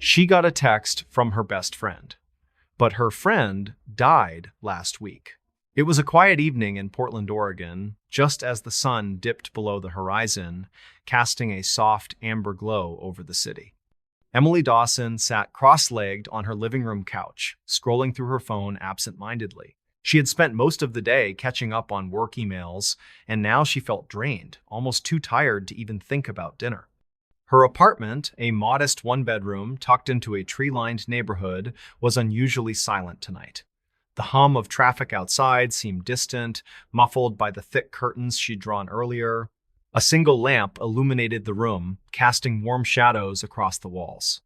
She got a text from her best friend, but her friend died last week. It was a quiet evening in Portland, Oregon, just as the sun dipped below the horizon, casting a soft amber glow over the city. Emily Dawson sat cross-legged on her living room couch, scrolling through her phone absent-mindedly. She had spent most of the day catching up on work emails, and now she felt drained, almost too tired to even think about dinner. Her apartment, a modest one-bedroom tucked into a tree-lined neighborhood, was unusually silent tonight. The hum of traffic outside seemed distant, muffled by the thick curtains she'd drawn earlier. A single lamp illuminated the room, casting warm shadows across the walls.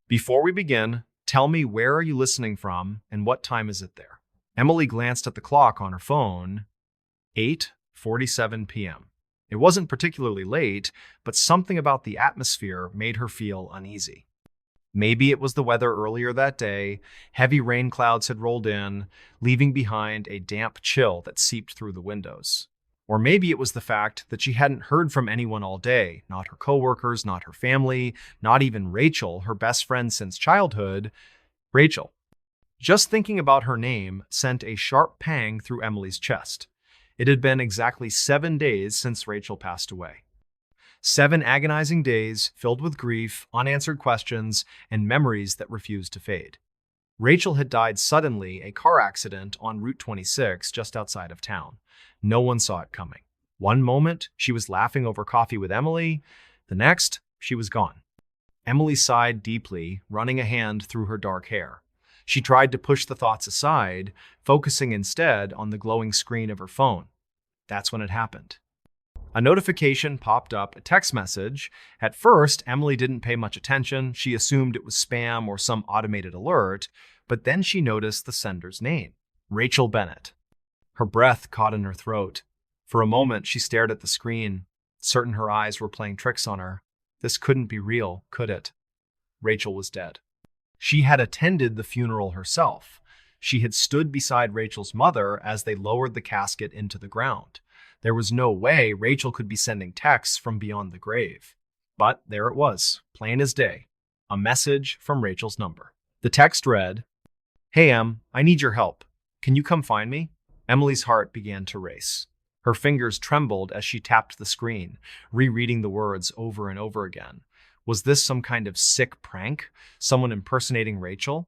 Before we begin, tell me, where are you listening from and what time is it there? Emily glanced at the clock on her phone. 8:47 p.m. It wasn't particularly late, but something about the atmosphere made her feel uneasy. Maybe it was the weather earlier that day. Heavy rain clouds had rolled in, leaving behind a damp chill that seeped through the windows. Or maybe it was the fact that she hadn't heard from anyone all day, not her coworkers, not her family, not even Rachel, her best friend since childhood. Rachel. Just thinking about her name sent a sharp pang through Emily's chest. It had been exactly 7 days since Rachel passed away. 7 agonizing days filled with grief, unanswered questions, and memories that refused to fade. Rachel had died suddenly, a car accident on Route 26 just outside of town. No one saw it coming. One moment, she was laughing over coffee with Emily. The next, she was gone. Emily sighed deeply, running a hand through her dark hair. She tried to push the thoughts aside, focusing instead on the glowing screen of her phone. That's when it happened. A notification popped up, a text message. At first, Emily didn't pay much attention. She assumed it was spam or some automated alert, but then she noticed the sender's name, Rachel Bennett. Her breath caught in her throat. For a moment, she stared at the screen, certain her eyes were playing tricks on her. This couldn't be real, could it? Rachel was dead. She had attended the funeral herself. She had stood beside Rachel's mother as they lowered the casket into the ground. There was no way Rachel could be sending texts from beyond the grave. But there it was, plain as day. A message from Rachel's number. The text read, "Hey Em, I need your help. Can you come find me?" Emily's heart began to race. Her fingers trembled as she tapped the screen, rereading the words over and over again. Was this some kind of sick prank? Someone impersonating Rachel?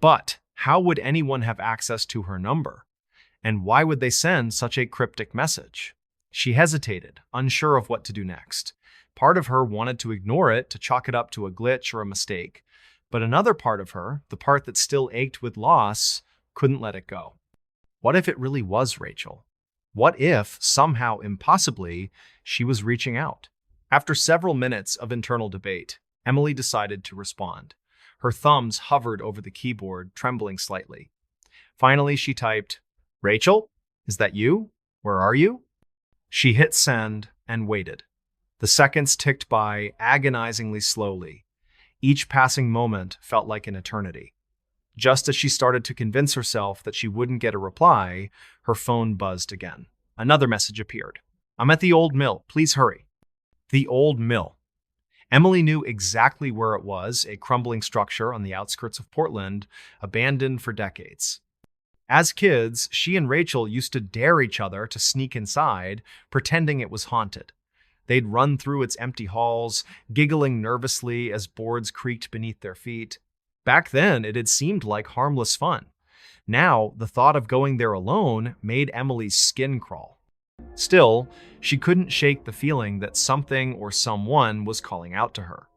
But how would anyone have access to her number? And why would they send such a cryptic message? She hesitated, unsure of what to do next. Part of her wanted to ignore it, to chalk it up to a glitch or a mistake. But another part of her, the part that still ached with loss, couldn't let it go. What if it really was Rachel? What if, somehow impossibly, she was reaching out? After several minutes of internal debate, Emily decided to respond. Her thumbs hovered over the keyboard, trembling slightly. Finally, she typed, "Rachel, is that you? Where are you?" She hit send and waited. The seconds ticked by agonizingly slowly. Each passing moment felt like an eternity. Just as she started to convince herself that she wouldn't get a reply, her phone buzzed again. Another message appeared. "I'm at the old mill. Please hurry." The old mill. Emily knew exactly where it was, a crumbling structure on the outskirts of Portland, abandoned for decades. As kids, she and Rachel used to dare each other to sneak inside, pretending it was haunted. They'd run through its empty halls, giggling nervously as boards creaked beneath their feet. Back then, it had seemed like harmless fun. Now, the thought of going there alone made Emily's skin crawl. Still, she couldn't shake the feeling that something or someone was calling out to her.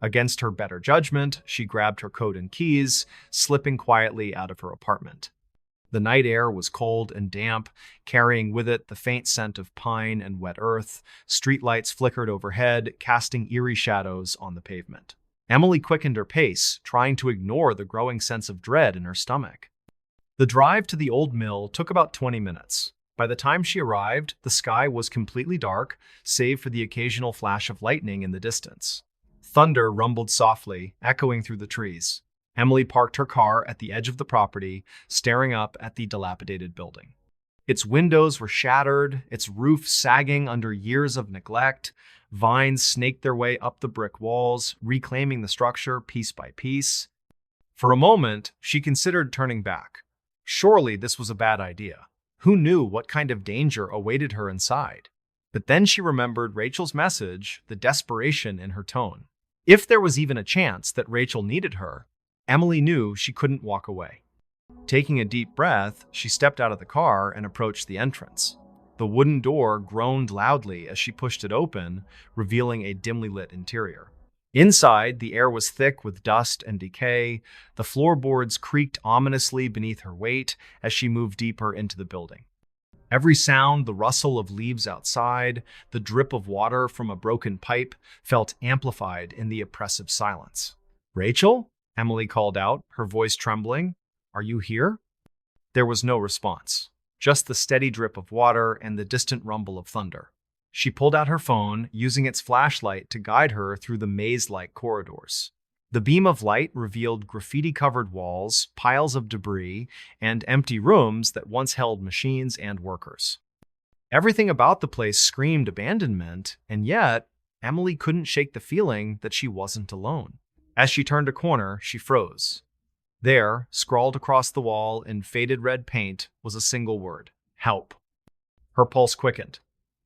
Against her better judgment, she grabbed her coat and keys, slipping quietly out of her apartment. The night air was cold and damp, carrying with it the faint scent of pine and wet earth. Streetlights flickered overhead, casting eerie shadows on the pavement. Emily quickened her pace, trying to ignore the growing sense of dread in her stomach. The drive to the old mill took about 20 minutes. By the time she arrived, the sky was completely dark, save for the occasional flash of lightning in the distance. Thunder rumbled softly, echoing through the trees. Emily parked her car at the edge of the property, staring up at the dilapidated building. Its windows were shattered, its roof sagging under years of neglect. Vines snaked their way up the brick walls, reclaiming the structure piece by piece. For a moment, she considered turning back. Surely this was a bad idea. Who knew what kind of danger awaited her inside? But then she remembered Rachel's message, the desperation in her tone. If there was even a chance that Rachel needed her, Emily knew she couldn't walk away. Taking a deep breath, she stepped out of the car and approached the entrance. The wooden door groaned loudly as she pushed it open, revealing a dimly lit interior. Inside, the air was thick with dust and decay. The floorboards creaked ominously beneath her weight as she moved deeper into the building. Every sound, the rustle of leaves outside, the drip of water from a broken pipe, felt amplified in the oppressive silence. "Rachel?" Emily called out, her voice trembling. "Are you here?" There was no response, just the steady drip of water and the distant rumble of thunder. She pulled out her phone, using its flashlight to guide her through the maze-like corridors. The beam of light revealed graffiti-covered walls, piles of debris, and empty rooms that once held machines and workers. Everything about the place screamed abandonment, and yet Emily couldn't shake the feeling that she wasn't alone. As she turned a corner, she froze. There, scrawled across the wall in faded red paint, was a single word: help. Her pulse quickened.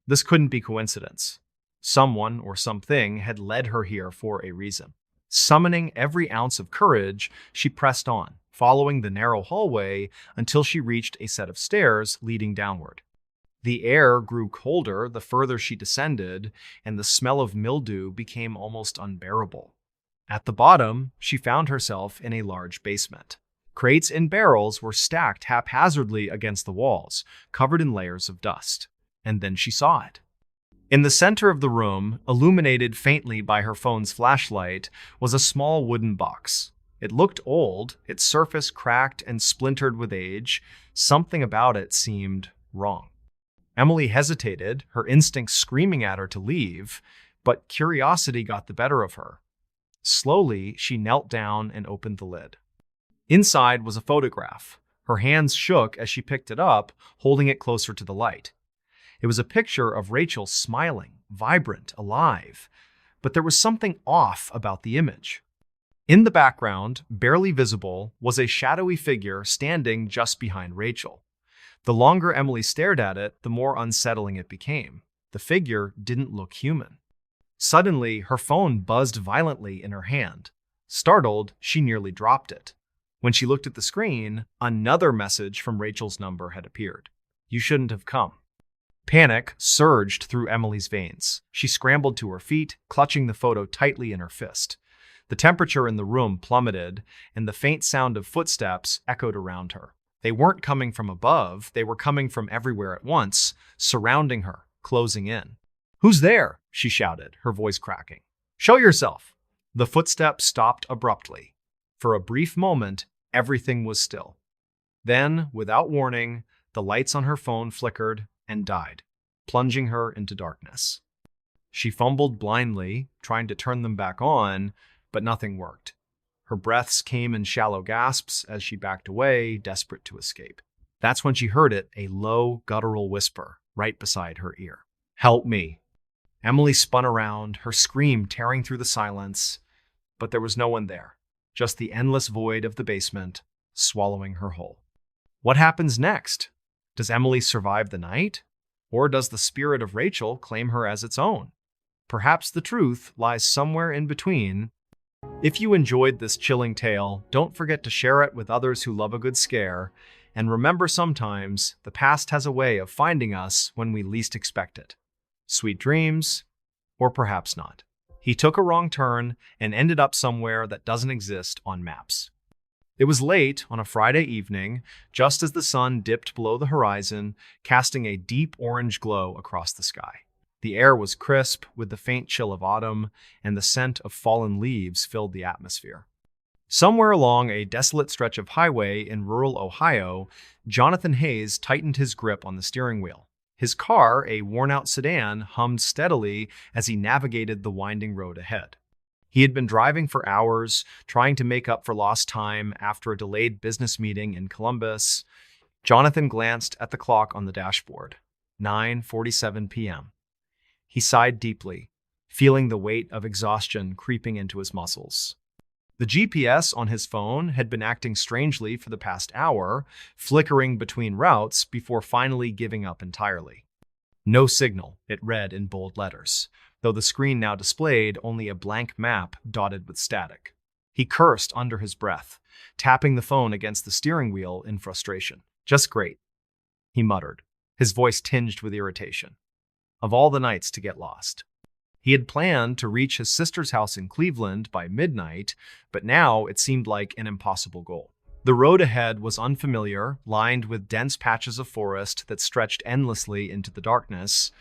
This couldn't be coincidence. Someone or something had led her here for a reason. Summoning every ounce of courage, she pressed on, following the narrow hallway until she reached a set of stairs leading downward. The air grew colder the further she descended, and the smell of mildew became almost unbearable. At the bottom, she found herself in a large basement. Crates and barrels were stacked haphazardly against the walls, covered in layers of dust. And then she saw it. In the center of the room, illuminated faintly by her phone's flashlight, was a small wooden box. It looked old, its surface cracked and splintered with age. Something about it seemed wrong. Emily hesitated, her instincts screaming at her to leave, but curiosity got the better of her. Slowly, she knelt down and opened the lid. Inside was a photograph. Her hands shook as she picked it up, holding it closer to the light. It was a picture of Rachel smiling, vibrant, alive, but there was something off about the image. In the background, barely visible, was a shadowy figure standing just behind Rachel. The longer Emily stared at it, the more unsettling it became. The figure didn't look human. Suddenly, her phone buzzed violently in her hand. Startled, she nearly dropped it. When she looked at the screen, another message from Rachel's number had appeared. "You shouldn't have come." Panic surged through Emily's veins. She scrambled to her feet, clutching the photo tightly in her fist. The temperature in the room plummeted, and the faint sound of footsteps echoed around her. They weren't coming from above, they were coming from everywhere at once, surrounding her, closing in. "Who's there?" she shouted, her voice cracking. "Show yourself!" The footsteps stopped abruptly. For a brief moment, everything was still. Then, without warning, the lights on her phone flickered and died, plunging her into darkness. She fumbled blindly, trying to turn them back on, but nothing worked. Her breaths came in shallow gasps as she backed away, desperate to escape. That's when she heard it, a low, guttural whisper, right beside her ear. "Help me." Emily spun around, her scream tearing through the silence, but there was no one there, just the endless void of the basement, swallowing her whole. What happens next? Does Emily survive the night? Or does the spirit of Rachel claim her as its own? Perhaps the truth lies somewhere in between. If you enjoyed this chilling tale, don't forget to share it with others who love a good scare. And remember, sometimes the past has a way of finding us when we least expect it. Sweet dreams, or perhaps not. He took a wrong turn and ended up somewhere that doesn't exist on maps. It was late on a Friday evening, just as the sun dipped below the horizon, casting a deep orange glow across the sky. The air was crisp with the faint chill of autumn, and the scent of fallen leaves filled the atmosphere. Somewhere along a desolate stretch of highway in rural Ohio, Jonathan Hayes tightened his grip on the steering wheel. His car, a worn-out sedan, hummed steadily as he navigated the winding road ahead. He had been driving for hours, trying to make up for lost time after a delayed business meeting in Columbus. Jonathan glanced at the clock on the dashboard. 9:47 p.m. He sighed deeply. feeling the weight of exhaustion creeping into his muscles. The GPS on his phone had been acting strangely for the past hour, flickering between routes before finally giving up entirely. No signal, it read in bold letters, though the screen now displayed only a blank map dotted with static. He cursed under his breath, tapping the phone against the steering wheel in frustration. "Just great," he muttered, his voice tinged with irritation. Of all the nights to get lost. He had planned to reach his sister's house in Cleveland by midnight, but now it seemed like an impossible goal. The road ahead was unfamiliar, lined with dense patches of forest that stretched endlessly into the darkness.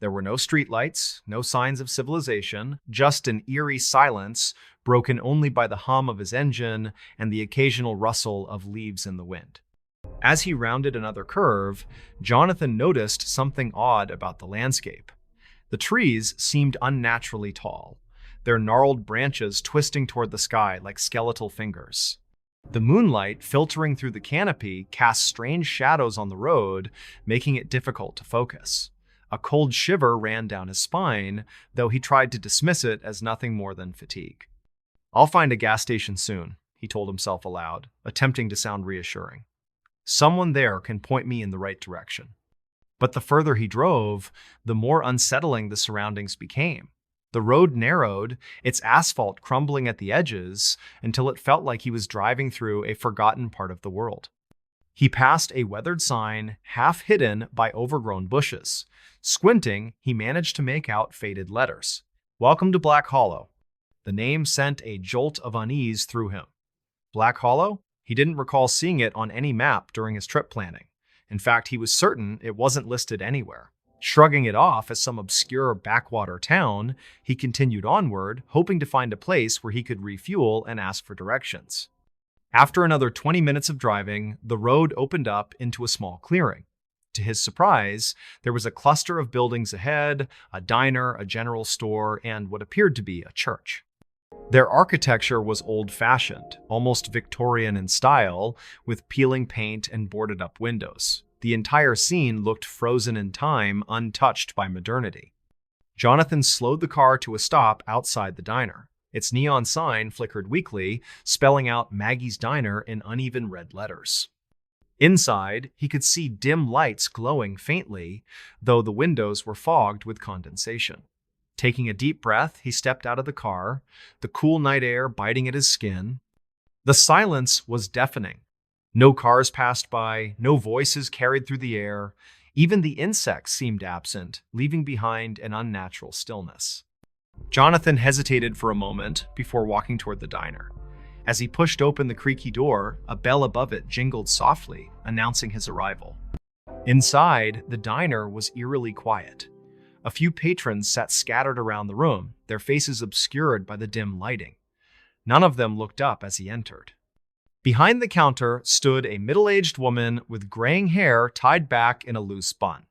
There were no streetlights, no signs of civilization, just an eerie silence broken only by the hum of his engine and the occasional rustle of leaves in the wind. As he rounded another curve, Jonathan noticed something odd about the landscape. The trees seemed unnaturally tall, their gnarled branches twisting toward the sky like skeletal fingers. The moonlight filtering through the canopy cast strange shadows on the road, making it difficult to focus. A cold shiver ran down his spine, though he tried to dismiss it as nothing more than fatigue. "I'll find a gas station soon," he told himself aloud, attempting to sound reassuring. "Someone there can point me in the right direction." But the further he drove, the more unsettling the surroundings became. The road narrowed, its asphalt crumbling at the edges, until it felt like he was driving through a forgotten part of the world. He passed a weathered sign, half hidden by overgrown bushes. Squinting, he managed to make out faded letters. "Welcome to Black Hollow." The name sent a jolt of unease through him. Black Hollow? He didn't recall seeing it on any map during his trip planning. In fact, he was certain it wasn't listed anywhere. Shrugging it off as some obscure backwater town, he continued onward, hoping to find a place where he could refuel and ask for directions. After another 20 minutes of driving, the road opened up into a small clearing. To his surprise, there was a cluster of buildings ahead, a diner, a general store, and what appeared to be a church. Their architecture was old-fashioned, almost Victorian in style, with peeling paint and boarded-up windows. The entire scene looked frozen in time, untouched by modernity. Jonathan slowed the car to a stop outside the diner. Its neon sign flickered weakly, spelling out Maggie's Diner in uneven red letters. Inside, he could see dim lights glowing faintly, though the windows were fogged with condensation. Taking a deep breath, he stepped out of the car, the cool night air biting at his skin. The silence was deafening. No cars passed by, no voices carried through the air. Even the insects seemed absent, leaving behind an unnatural stillness. Jonathan hesitated for a moment before walking toward the diner. As he pushed open the creaky door, a bell above it jingled softly, announcing his arrival. Inside, the diner was eerily quiet. A few patrons sat scattered around the room, their faces obscured by the dim lighting. None of them looked up as he entered. Behind the counter stood a middle-aged woman with graying hair tied back in a loose bun.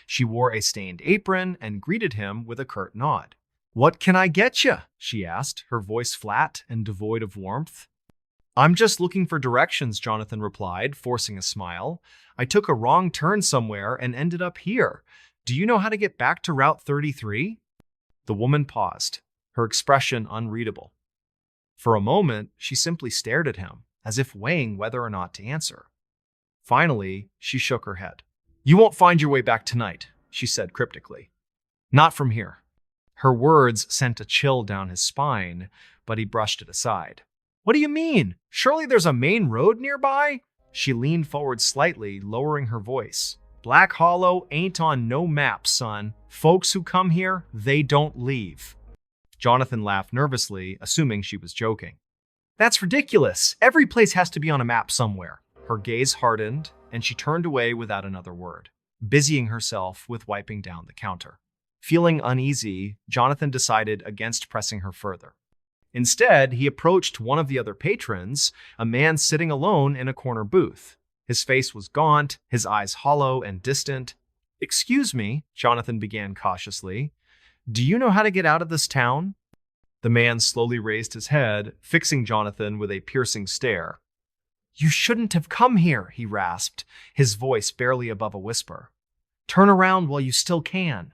She wore a stained apron and greeted him with a curt nod. "What can I get you?" she asked, her voice flat and devoid of warmth. "I'm just looking for directions," Jonathan replied, forcing a smile. "I took a wrong turn somewhere and ended up here. Do you know how to get back to Route 33? The woman paused, her expression unreadable. For a moment, she simply stared at him, as if weighing whether or not to answer. Finally, she shook her head. "You won't find your way back tonight," she said cryptically. "Not from here." Her words sent a chill down his spine, but he brushed it aside. "What do you mean? Surely there's a main road nearby?" She leaned forward slightly, lowering her voice. "Black Hollow ain't on no map, son. Folks who come here, they don't leave." Jonathan laughed nervously, assuming she was joking. "That's ridiculous. Every place has to be on a map somewhere." Her gaze hardened, and she turned away without another word, busying herself with wiping down the counter. Feeling uneasy, Jonathan decided against pressing her further. Instead, he approached one of the other patrons, a man sitting alone in a corner booth. His face was gaunt, his eyes hollow and distant. "Excuse me," Jonathan began cautiously. "Do you know how to get out of this town?" The man slowly raised his head, fixing Jonathan with a piercing stare. "You shouldn't have come here," he rasped, his voice barely above a whisper. "Turn around while you still can."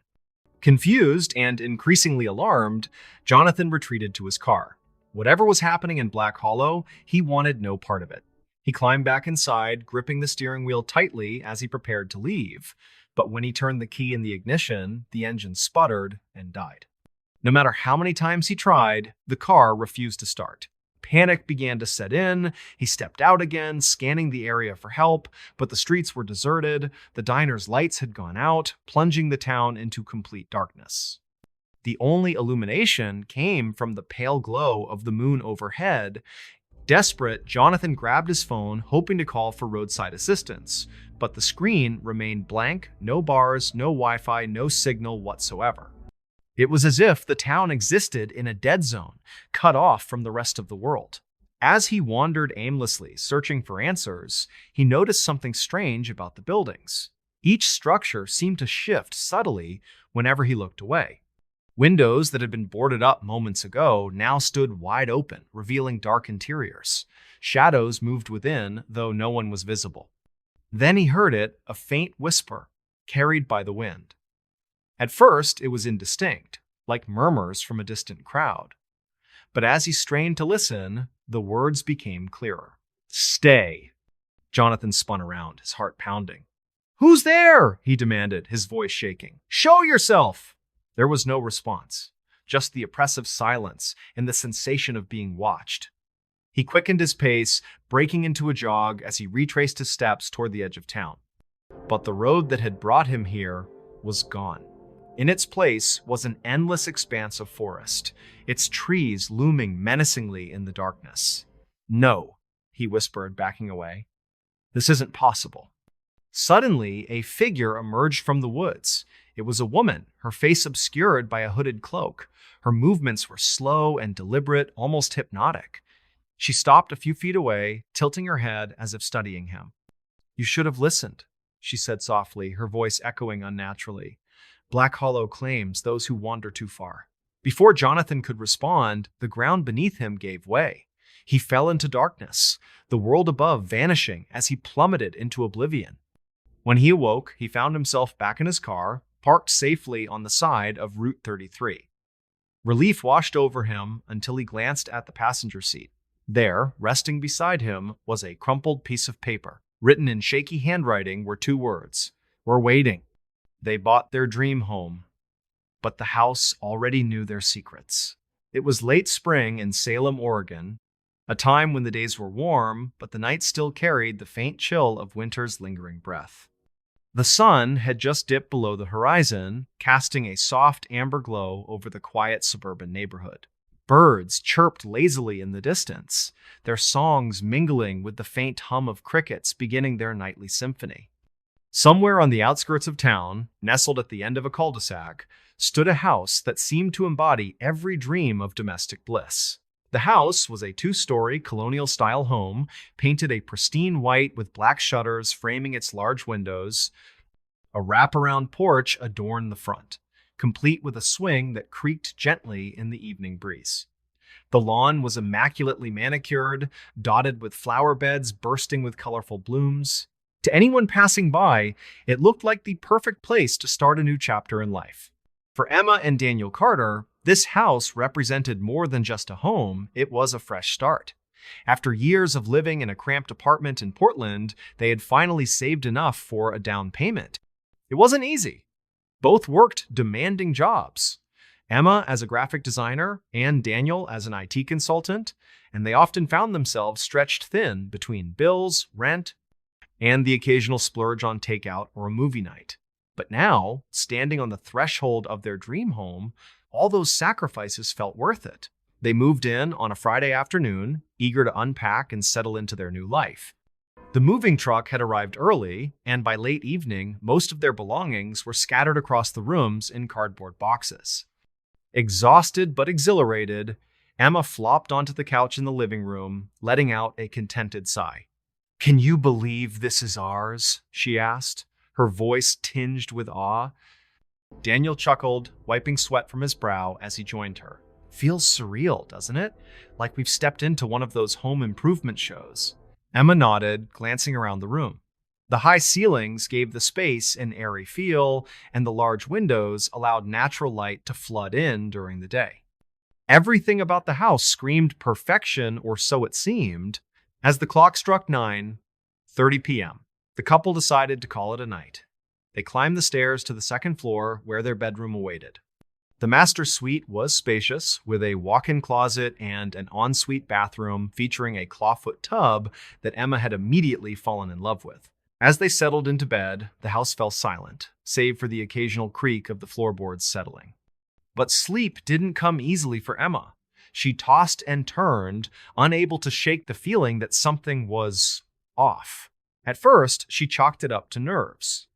Confused and increasingly alarmed, Jonathan retreated to his car. Whatever was happening in Black Hollow, he wanted no part of it. He climbed back inside, gripping the steering wheel tightly as he prepared to leave. But when he turned the key in the ignition, the engine sputtered and died. No matter how many times he tried, the car refused to start. Panic began to set in. He stepped out again, scanning the area for help, but the streets were deserted. The diner's lights had gone out, plunging the town into complete darkness. The only illumination came from the pale glow of the moon overhead. Desperate, Jonathan grabbed his phone, hoping to call for roadside assistance, but the screen remained blank, no bars, no Wi-Fi, no signal whatsoever. It was as if the town existed in a dead zone, cut off from the rest of the world. As he wandered aimlessly, searching for answers, he noticed something strange about the buildings. Each structure seemed to shift subtly whenever he looked away. Windows that had been boarded up moments ago now stood wide open, revealing dark interiors. Shadows moved within, though no one was visible. Then he heard it, a faint whisper, carried by the wind. At first, it was indistinct, like murmurs from a distant crowd. But as he strained to listen, the words became clearer. "Stay." Jonathan spun around, his heart pounding. "Who's there?" he demanded, his voice shaking. "Show yourself!" There was no response, just the oppressive silence and the sensation of being watched. He quickened his pace, breaking into a jog as he retraced his steps toward the edge of town. But the road that had brought him here was gone. In its place was an endless expanse of forest, its trees looming menacingly in the darkness. "No," he whispered, backing away. "This isn't possible." Suddenly, a figure emerged from the woods. It was a woman, her face obscured by a hooded cloak. Her movements were slow and deliberate, almost hypnotic. She stopped a few feet away, tilting her head as if studying him. "You should have listened," she said softly, her voice echoing unnaturally. "Black Hollow claims those who wander too far." Before Jonathan could respond, the ground beneath him gave way. He fell into darkness, the world above vanishing as he plummeted into oblivion. When he awoke, he found himself back in his car, parked safely on the side of Route 33. Relief washed over him until he glanced at the passenger seat. There, resting beside him, was a crumpled piece of paper. Written in shaky handwriting were two words: "We're waiting." They bought their dream home, but the house already knew their secrets. It was late spring in Salem, Oregon, a time when the days were warm, but the nights still carried the faint chill of winter's lingering breath. The sun had just dipped below the horizon, casting a soft amber glow over the quiet suburban neighborhood. Birds chirped lazily in the distance, their songs mingling with the faint hum of crickets beginning their nightly symphony. Somewhere on the outskirts of town, nestled at the end of a cul-de-sac, stood a house that seemed to embody every dream of domestic bliss. The house was a two-story colonial-style home, painted a pristine white with black shutters framing its large windows. A wraparound porch adorned the front, complete with a swing that creaked gently in the evening breeze. The lawn was immaculately manicured, dotted with flower beds bursting with colorful blooms. To anyone passing by, it looked like the perfect place to start a new chapter in life. For Emma and Daniel Carter, this house represented more than just a home, it was a fresh start. After years of living in a cramped apartment in Portland, they had finally saved enough for a down payment. It wasn't easy. Both worked demanding jobs. Emma as a graphic designer and Daniel as an IT consultant, and they often found themselves stretched thin between bills, rent, and the occasional splurge on takeout or a movie night. But now, standing on the threshold of their dream home, all those sacrifices felt worth it. They moved in on a Friday afternoon, eager to unpack and settle into their new life. The moving truck had arrived early, and by late evening, most of their belongings were scattered across the rooms in cardboard boxes. Exhausted but exhilarated, Emma flopped onto the couch in the living room, letting out a contented sigh. "Can you believe this is ours?" she asked, her voice tinged with awe. Daniel chuckled, wiping sweat from his brow as he joined her. "Feels surreal, doesn't it? Like we've stepped into one of those home improvement shows." Emma nodded, glancing around the room. The high ceilings gave the space an airy feel, and the large windows allowed natural light to flood in during the day. Everything about the house screamed perfection, or so it seemed. As the clock struck 9:30 p.m., the couple decided to call it a night. They climbed the stairs to the second floor where their bedroom awaited. The master suite was spacious, with a walk-in closet and an ensuite bathroom featuring a clawfoot tub that Emma had immediately fallen in love with. As they settled into bed, the house fell silent, save for the occasional creak of the floorboards settling. But sleep didn't come easily for Emma. She tossed and turned, unable to shake the feeling that something was off. At first, she chalked it up to nerves.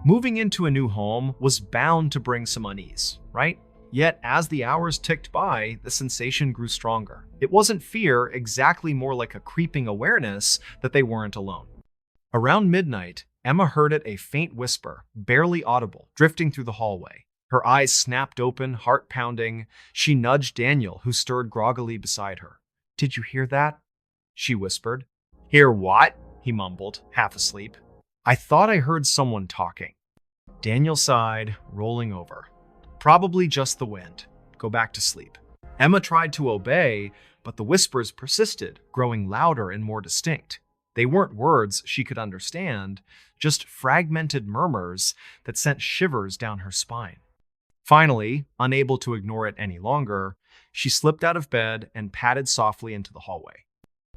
Moving into a new home was bound to bring some unease, right? Yet, as the hours ticked by, the sensation grew stronger. It wasn't fear, exactly more like a creeping awareness that they weren't alone. Around midnight, Emma heard it, a faint whisper, barely audible, drifting through the hallway. Her eyes snapped open, heart pounding. She nudged Daniel, who stirred groggily beside her. "Did you hear that?" she whispered. "Hear what?" he mumbled, half asleep. "I thought I heard someone talking." Daniel sighed, rolling over. "Probably just the wind. Go back to sleep." Emma tried to obey, but the whispers persisted, growing louder and more distinct. They weren't words she could understand, just fragmented murmurs that sent shivers down her spine. Finally, unable to ignore it any longer, she slipped out of bed and padded softly into the hallway.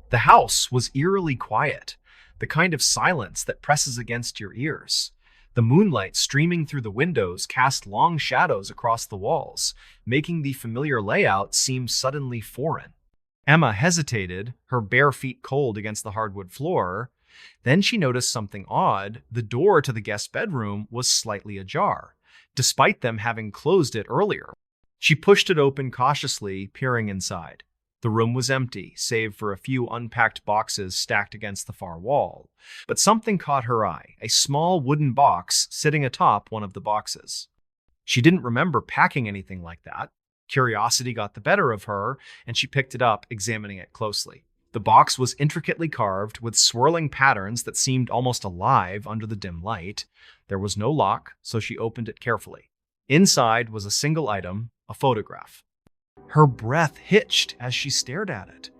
The house was eerily quiet, the kind of silence that presses against your ears. The moonlight streaming through the windows cast long shadows across the walls, making the familiar layout seem suddenly foreign. Emma hesitated, her bare feet cold against the hardwood floor. Then she noticed something odd. The door to the guest bedroom was slightly ajar, despite them having closed it earlier. She pushed it open cautiously, peering inside. The room was empty, save for a few unpacked boxes stacked against the far wall. But something caught her eye, a small wooden box sitting atop one of the boxes. She didn't remember packing anything like that. Curiosity got the better of her, and she picked it up, examining it closely. The box was intricately carved, with swirling patterns that seemed almost alive under the dim light. There was no lock, so she opened it carefully. Inside was a single item, a photograph. Her breath hitched as she stared at it.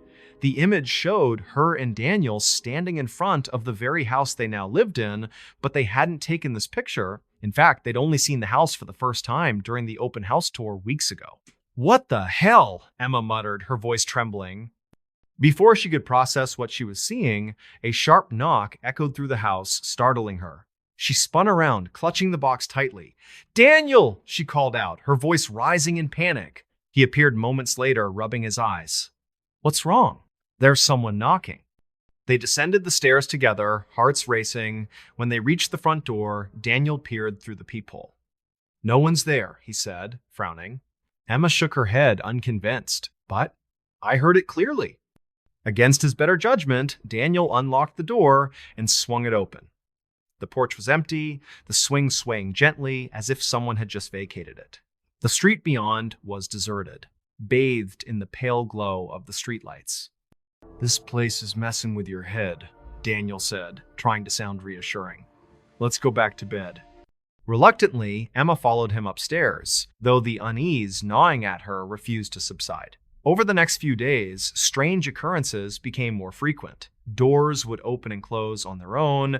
The image showed her and Daniel standing in front of the very house they now lived in, but they hadn't taken this picture. In fact, they'd only seen the house for the first time during the open house tour weeks ago. "What the hell?" Emma muttered, her voice trembling. Before she could process what she was seeing, a sharp knock echoed through the house, startling her. She spun around, clutching the box tightly. "Daniel!" she called out, her voice rising in panic. He appeared moments later, rubbing his eyes. "What's wrong?" "There's someone knocking." They descended the stairs together, hearts racing. When they reached the front door, Daniel peered through the peephole. "No one's there," he said, frowning. Emma shook her head, unconvinced. "But I heard it clearly." Against his better judgment, Daniel unlocked the door and swung it open. The porch was empty, the swing swaying gently, as if someone had just vacated it. The street beyond was deserted, bathed in the pale glow of the streetlights. "This place is messing with your head," Daniel said, trying to sound reassuring. "Let's go back to bed." Reluctantly, Emma followed him upstairs, though the unease gnawing at her refused to subside. Over the next few days, strange occurrences became more frequent. Doors would open and close on their own.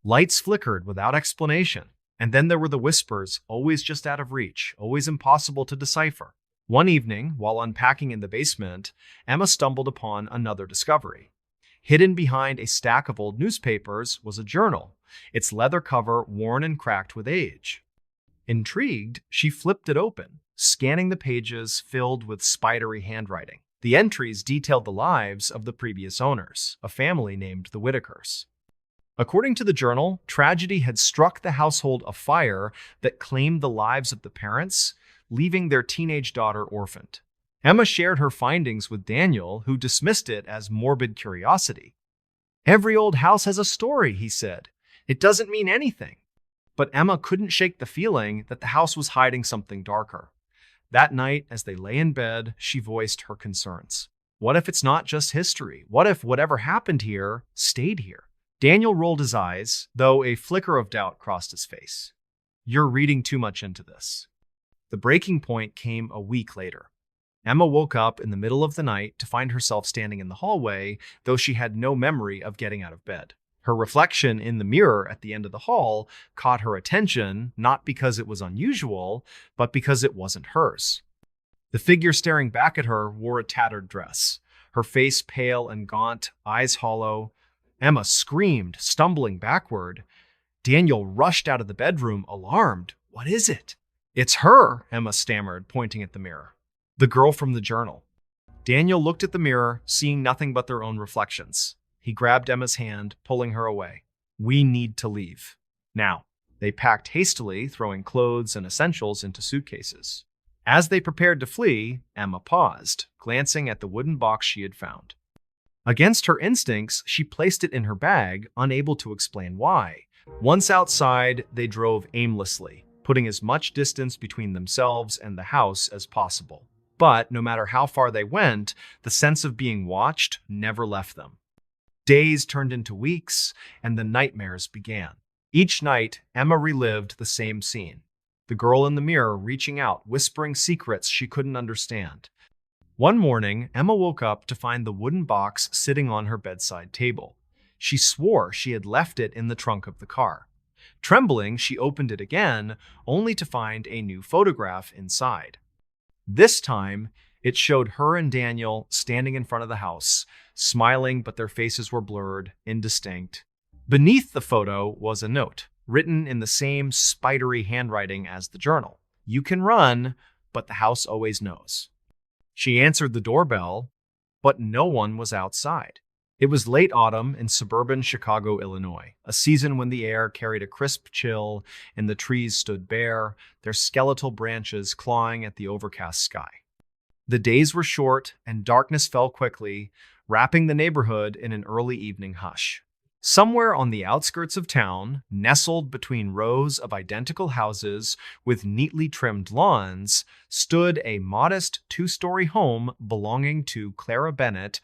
Lights flickered without explanation. And then there were the whispers, always just out of reach, always impossible to decipher. One evening, while unpacking in the basement, Emma stumbled upon another discovery. Hidden behind a stack of old newspapers was a journal, its leather cover worn and cracked with age. Intrigued, she flipped it open, scanning the pages filled with spidery handwriting. The entries detailed the lives of the previous owners, a family named the Whitakers. According to the journal, tragedy had struck the household afire that claimed the lives of the parents, leaving their teenage daughter orphaned. Emma shared her findings with Daniel, who dismissed it as morbid curiosity. "Every old house has a story," he said. "It doesn't mean anything." But Emma couldn't shake the feeling that the house was hiding something darker. That night, as they lay in bed, she voiced her concerns. What if it's not just history? What if whatever happened here stayed here? Daniel rolled his eyes, though a flicker of doubt crossed his face. You're reading too much into this. The breaking point came a week later. Emma woke up in the middle of the night to find herself standing in the hallway, though she had no memory of getting out of bed. Her reflection in the mirror at the end of the hall caught her attention, not because it was unusual, but because it wasn't hers. The figure staring back at her wore a tattered dress, her face pale and gaunt, eyes hollow. Emma screamed, stumbling backward. Daniel rushed out of the bedroom, alarmed. What is it? It's her, Emma stammered, pointing at the mirror. The girl from the journal. Daniel looked at the mirror, seeing nothing but their own reflections. He grabbed Emma's hand, pulling her away. We need to leave. Now. They packed hastily, throwing clothes and essentials into suitcases. As they prepared to flee, Emma paused, glancing at the wooden box she had found. Against her instincts, she placed it in her bag, unable to explain why. Once outside, they drove aimlessly, putting as much distance between themselves and the house as possible. But no matter how far they went, the sense of being watched never left them. Days turned into weeks, and the nightmares began. Each night, Emma relived the same scene. The girl in the mirror reaching out, whispering secrets she couldn't understand. One morning, Emma woke up to find the wooden box sitting on her bedside table. She swore she had left it in the trunk of the car. Trembling, she opened it again, only to find a new photograph inside. This time, it showed her and Daniel standing in front of the house, smiling, but their faces were blurred, indistinct. Beneath the photo was a note, written in the same spidery handwriting as the journal. You can run, but the house always knows. She answered the doorbell, but no one was outside. It was late autumn in suburban Chicago, Illinois, a season when the air carried a crisp chill and the trees stood bare, their skeletal branches clawing at the overcast sky. The days were short and darkness fell quickly, wrapping the neighborhood in an early evening hush. Somewhere on the outskirts of town, nestled between rows of identical houses with neatly trimmed lawns, stood a modest two-story home belonging to Clara Bennett.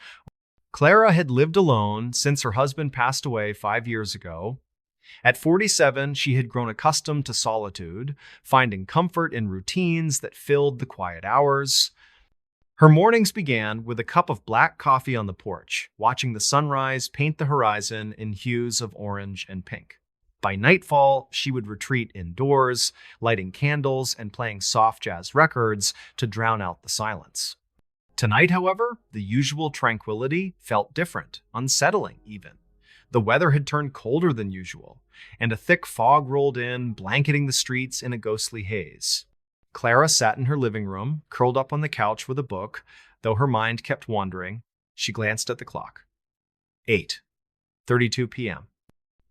Clara had lived alone since her husband passed away 5 years ago. At 47, she had grown accustomed to solitude, finding comfort in routines that filled the quiet hours. Her mornings began with a cup of black coffee on the porch, watching the sunrise paint the horizon in hues of orange and pink. By nightfall, she would retreat indoors, lighting candles and playing soft jazz records to drown out the silence. Tonight, however, the usual tranquility felt different, unsettling even. The weather had turned colder than usual, and a thick fog rolled in, blanketing the streets in a ghostly haze. Clara sat in her living room, curled up on the couch with a book. Though her mind kept wandering, she glanced at the clock. 8:32 p.m.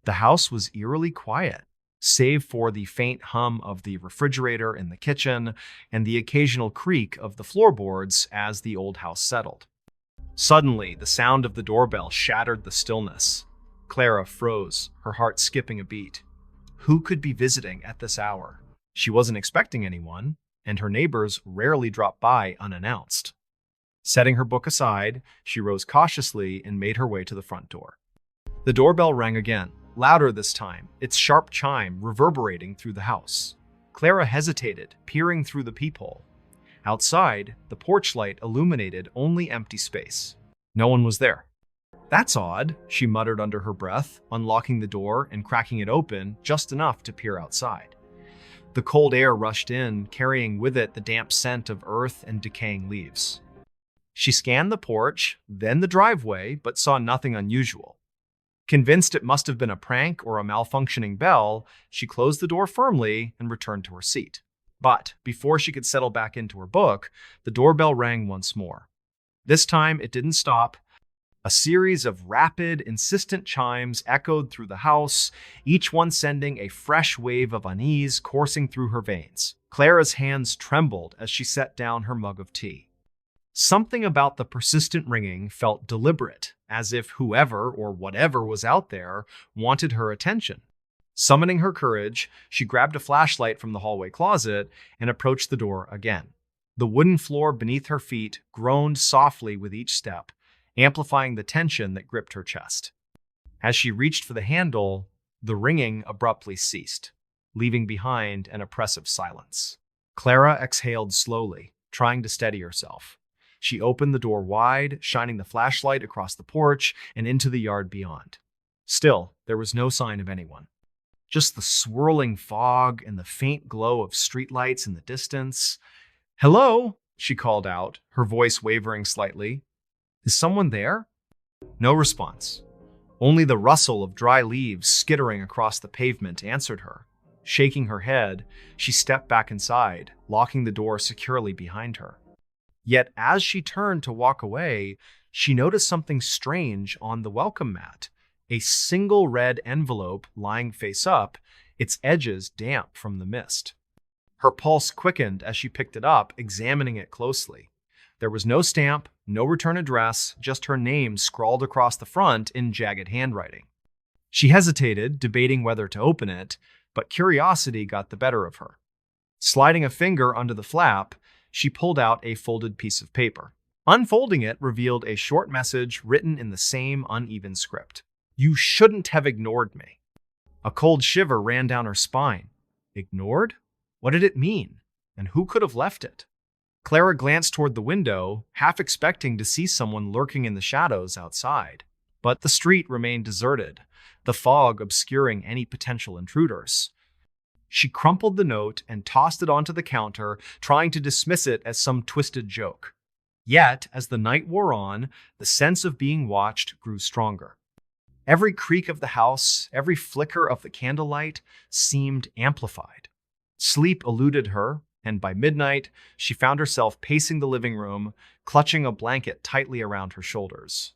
The house was eerily quiet, save for the faint hum of the refrigerator in the kitchen and the occasional creak of the floorboards as the old house settled. Suddenly, the sound of the doorbell shattered the stillness. Clara froze, her heart skipping a beat. Who could be visiting at this hour? She wasn't expecting anyone, and her neighbors rarely dropped by unannounced. Setting her book aside, she rose cautiously and made her way to the front door. The doorbell rang again, louder this time, its sharp chime reverberating through the house. Clara hesitated, peering through the peephole. Outside, the porch light illuminated only empty space. No one was there. That's odd, she muttered under her breath, unlocking the door and cracking it open just enough to peer outside. The cold air rushed in, carrying with it the damp scent of earth and decaying leaves. She scanned the porch, then the driveway, but saw nothing unusual. Convinced it must have been a prank or a malfunctioning bell, she closed the door firmly and returned to her seat. But before she could settle back into her book, the doorbell rang once more. This time, it didn't stop. A series of rapid, insistent chimes echoed through the house, each one sending a fresh wave of unease coursing through her veins. Clara's hands trembled as she set down her mug of tea. Something about the persistent ringing felt deliberate, as if whoever or whatever was out there wanted her attention. Summoning her courage, she grabbed a flashlight from the hallway closet and approached the door again. The wooden floor beneath her feet groaned softly with each step, amplifying the tension that gripped her chest. As she reached for the handle, the ringing abruptly ceased, leaving behind an oppressive silence. Clara exhaled slowly, trying to steady herself. She opened the door wide, shining the flashlight across the porch and into the yard beyond. Still, there was no sign of anyone. Just the swirling fog and the faint glow of streetlights in the distance. "Hello?" she called out, her voice wavering slightly. "Is someone there?" No response. Only the rustle of dry leaves skittering across the pavement answered her. Shaking her head, she stepped back inside, locking the door securely behind her. Yet as she turned to walk away, she noticed something strange on the welcome mat. A single red envelope lying face up, its edges damp from the mist. Her pulse quickened as she picked it up, examining it closely. There was no stamp, no return address, just her name scrawled across the front in jagged handwriting. She hesitated, debating whether to open it, but curiosity got the better of her. Sliding a finger under the flap, she pulled out a folded piece of paper. Unfolding it revealed a short message written in the same uneven script. "You shouldn't have ignored me." A cold shiver ran down her spine. Ignored? What did it mean? And who could have left it? Clara glanced toward the window, half expecting to see someone lurking in the shadows outside. But the street remained deserted, the fog obscuring any potential intruders. She crumpled the note and tossed it onto the counter, trying to dismiss it as some twisted joke. Yet, as the night wore on, the sense of being watched grew stronger. Every creak of the house, every flicker of the candlelight seemed amplified. Sleep eluded her, and by midnight, she found herself pacing the living room, clutching a blanket tightly around her shoulders.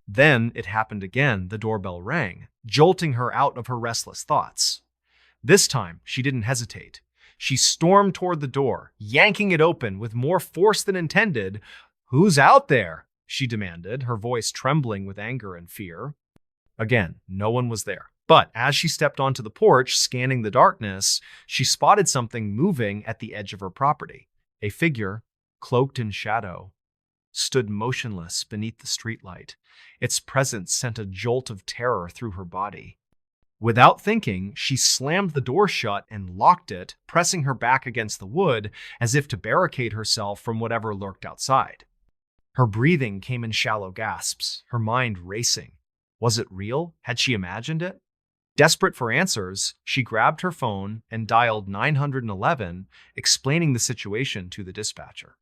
Then it happened again. The doorbell rang, jolting her out of her restless thoughts. This time, she didn't hesitate. She stormed toward the door, yanking it open with more force than intended. "Who's out there?" she demanded, her voice trembling with anger and fear. Again, no one was there. But as she stepped onto the porch, scanning the darkness, she spotted something moving at the edge of her property. A figure, cloaked in shadow, stood motionless beneath the streetlight. Its presence sent a jolt of terror through her body. Without thinking, she slammed the door shut and locked it, pressing her back against the wood as if to barricade herself from whatever lurked outside. Her breathing came in shallow gasps, her mind racing. Was it real? Had she imagined it? Desperate for answers, she grabbed her phone and dialed 911, explaining the situation to the dispatcher.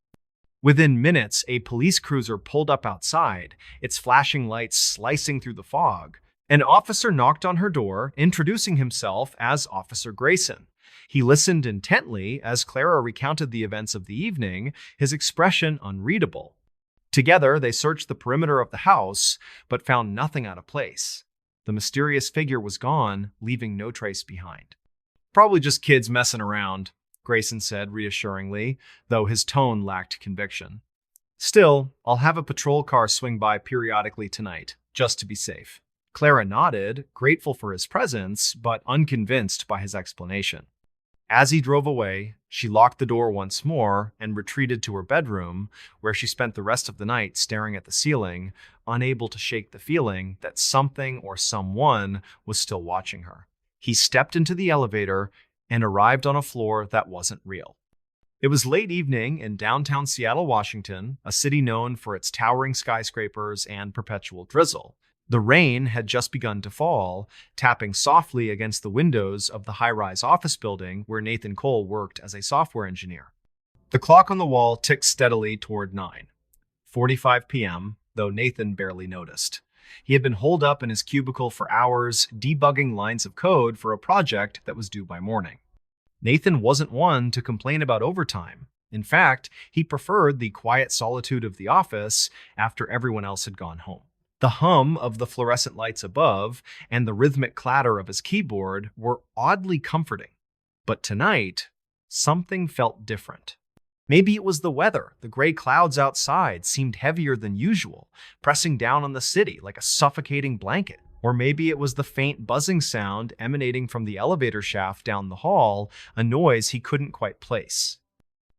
Within minutes, a police cruiser pulled up outside, its flashing lights slicing through the fog. An officer knocked on her door, introducing himself as Officer Grayson. He listened intently as Clara recounted the events of the evening, his expression unreadable. Together, they searched the perimeter of the house, but found nothing out of place. The mysterious figure was gone, leaving no trace behind. "Probably just kids messing around," Grayson said reassuringly, though his tone lacked conviction. "Still, I'll have a patrol car swing by periodically tonight, just to be safe." Clara nodded, grateful for his presence, but unconvinced by his explanation. As he drove away, she locked the door once more and retreated to her bedroom, where she spent the rest of the night staring at the ceiling, unable to shake the feeling that something or someone was still watching her. He stepped into the elevator and arrived on a floor that wasn't real. It was late evening in downtown Seattle, Washington, a city known for its towering skyscrapers and perpetual drizzle. The rain had just begun to fall, tapping softly against the windows of the high-rise office building where Nathan Cole worked as a software engineer. The clock on the wall ticked steadily toward 9:45 p.m., though Nathan barely noticed. He had been holed up in his cubicle for hours, debugging lines of code for a project that was due by morning. Nathan wasn't one to complain about overtime. In fact, he preferred the quiet solitude of the office after everyone else had gone home. The hum of the fluorescent lights above and the rhythmic clatter of his keyboard were oddly comforting. But tonight, something felt different. Maybe it was the weather. The gray clouds outside seemed heavier than usual, pressing down on the city like a suffocating blanket. Or maybe it was the faint buzzing sound emanating from the elevator shaft down the hall, a noise he couldn't quite place.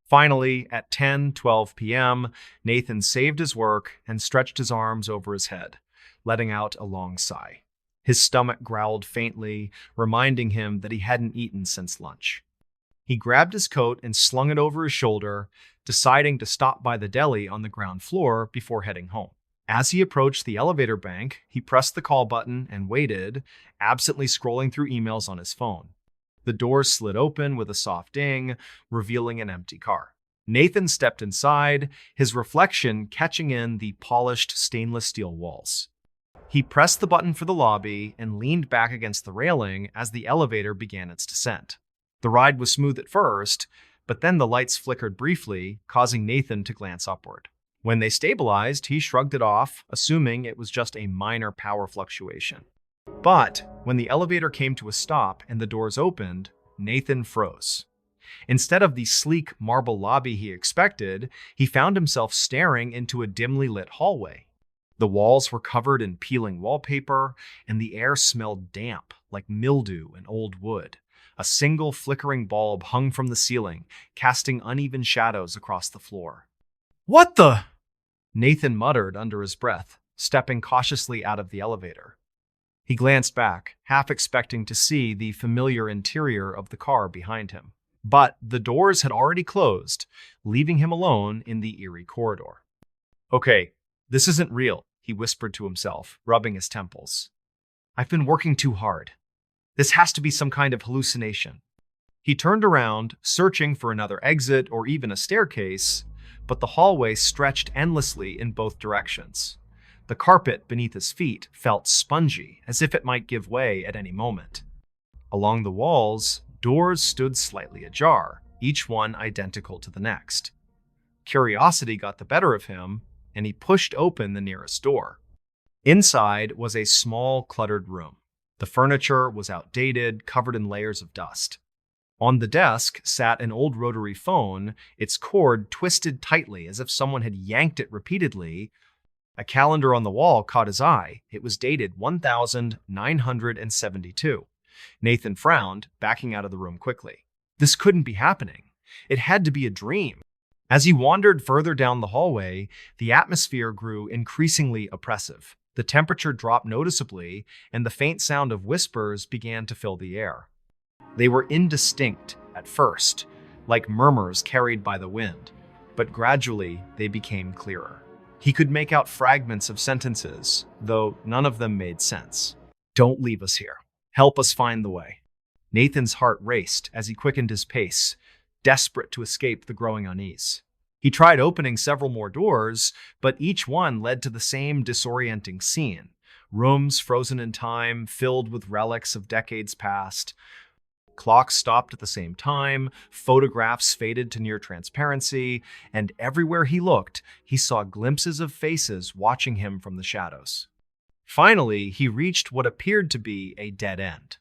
Finally, at 10:12 p.m., Nathan saved his work and stretched his arms over his head, letting out a long sigh. His stomach growled faintly, reminding him that he hadn't eaten since lunch. He grabbed his coat and slung it over his shoulder, deciding to stop by the deli on the ground floor before heading home. As he approached the elevator bank, he pressed the call button and waited, absently scrolling through emails on his phone. The doors slid open with a soft ding, revealing an empty car. Nathan stepped inside, his reflection catching in the polished stainless steel walls. He pressed the button for the lobby and leaned back against the railing as the elevator began its descent. The ride was smooth at first, but then the lights flickered briefly, causing Nathan to glance upward. When they stabilized, he shrugged it off, assuming it was just a minor power fluctuation. But when the elevator came to a stop and the doors opened, Nathan froze. Instead of the sleek marble lobby he expected, he found himself staring into a dimly lit hallway. The walls were covered in peeling wallpaper, and the air smelled damp, like mildew and old wood. A single flickering bulb hung from the ceiling, casting uneven shadows across the floor. "What the?" Nathan muttered under his breath, stepping cautiously out of the elevator. He glanced back, half expecting to see the familiar interior of the car behind him. But the doors had already closed, leaving him alone in the eerie corridor. "Okay, this isn't real," he whispered to himself, rubbing his temples. "I've been working too hard. This has to be some kind of hallucination." He turned around, searching for another exit or even a staircase, but the hallway stretched endlessly in both directions. The carpet beneath his feet felt spongy, as if it might give way at any moment. Along the walls, doors stood slightly ajar, each one identical to the next. Curiosity got the better of him, and he pushed open the nearest door. Inside was a small, cluttered room. The furniture was outdated, covered in layers of dust. On the desk sat an old rotary phone, its cord twisted tightly as if someone had yanked it repeatedly. A calendar on the wall caught his eye. It was dated 1972. Nathan frowned, backing out of the room quickly. This couldn't be happening. It had to be a dream. As he wandered further down the hallway, the atmosphere grew increasingly oppressive. The temperature dropped noticeably, and the faint sound of whispers began to fill the air. They were indistinct at first, like murmurs carried by the wind, but gradually they became clearer. He could make out fragments of sentences, though none of them made sense. "Don't leave us here. Help us find the way." Nathan's heart raced as he quickened his pace, desperate to escape the growing unease. He tried opening several more doors, but each one led to the same disorienting scene. Rooms frozen in time, filled with relics of decades past. Clocks stopped at the same time, photographs faded to near transparency, and everywhere he looked, he saw glimpses of faces watching him from the shadows. Finally, he reached what appeared to be a dead end.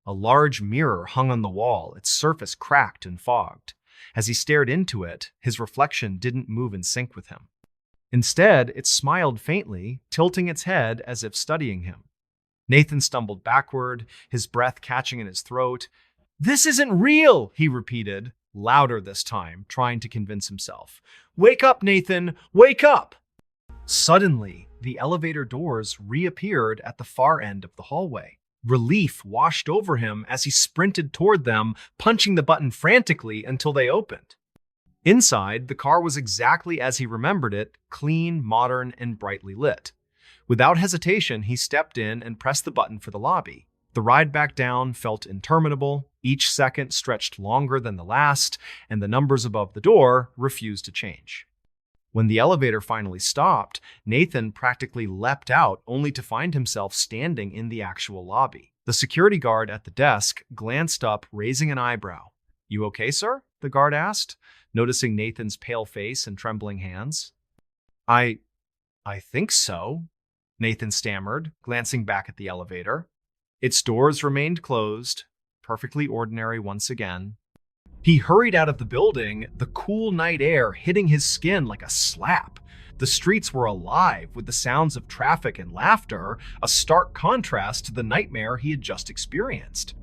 A large mirror hung on the wall, its surface cracked and fogged. As he stared into it, his reflection didn't move in sync with him. Instead, it smiled faintly, tilting its head as if studying him. Nathan stumbled backward, his breath catching in his throat. "This isn't real," he repeated, louder this time, trying to convince himself. "Wake up, Nathan! Wake up!" Suddenly, the elevator doors reappeared at the far end of the hallway. Relief washed over him as he sprinted toward them, punching the button frantically until they opened. Inside, the car was exactly as he remembered it, clean, modern, and brightly lit. Without hesitation, he stepped in and pressed the button for the lobby. The ride back down felt interminable. Each second stretched longer than the last, and the numbers above the door refused to change. When the elevator finally stopped, Nathan practically leapt out, only to find himself standing in the actual lobby. The security guard at the desk glanced up, raising an eyebrow. "You okay, sir?" the guard asked, noticing Nathan's pale face and trembling hands. I think so," Nathan stammered, glancing back at the elevator. Its doors remained closed, perfectly ordinary once again. He hurried out of the building, the cool night air hitting his skin like a slap. The streets were alive with the sounds of traffic and laughter, a stark contrast to the nightmare he had just experienced.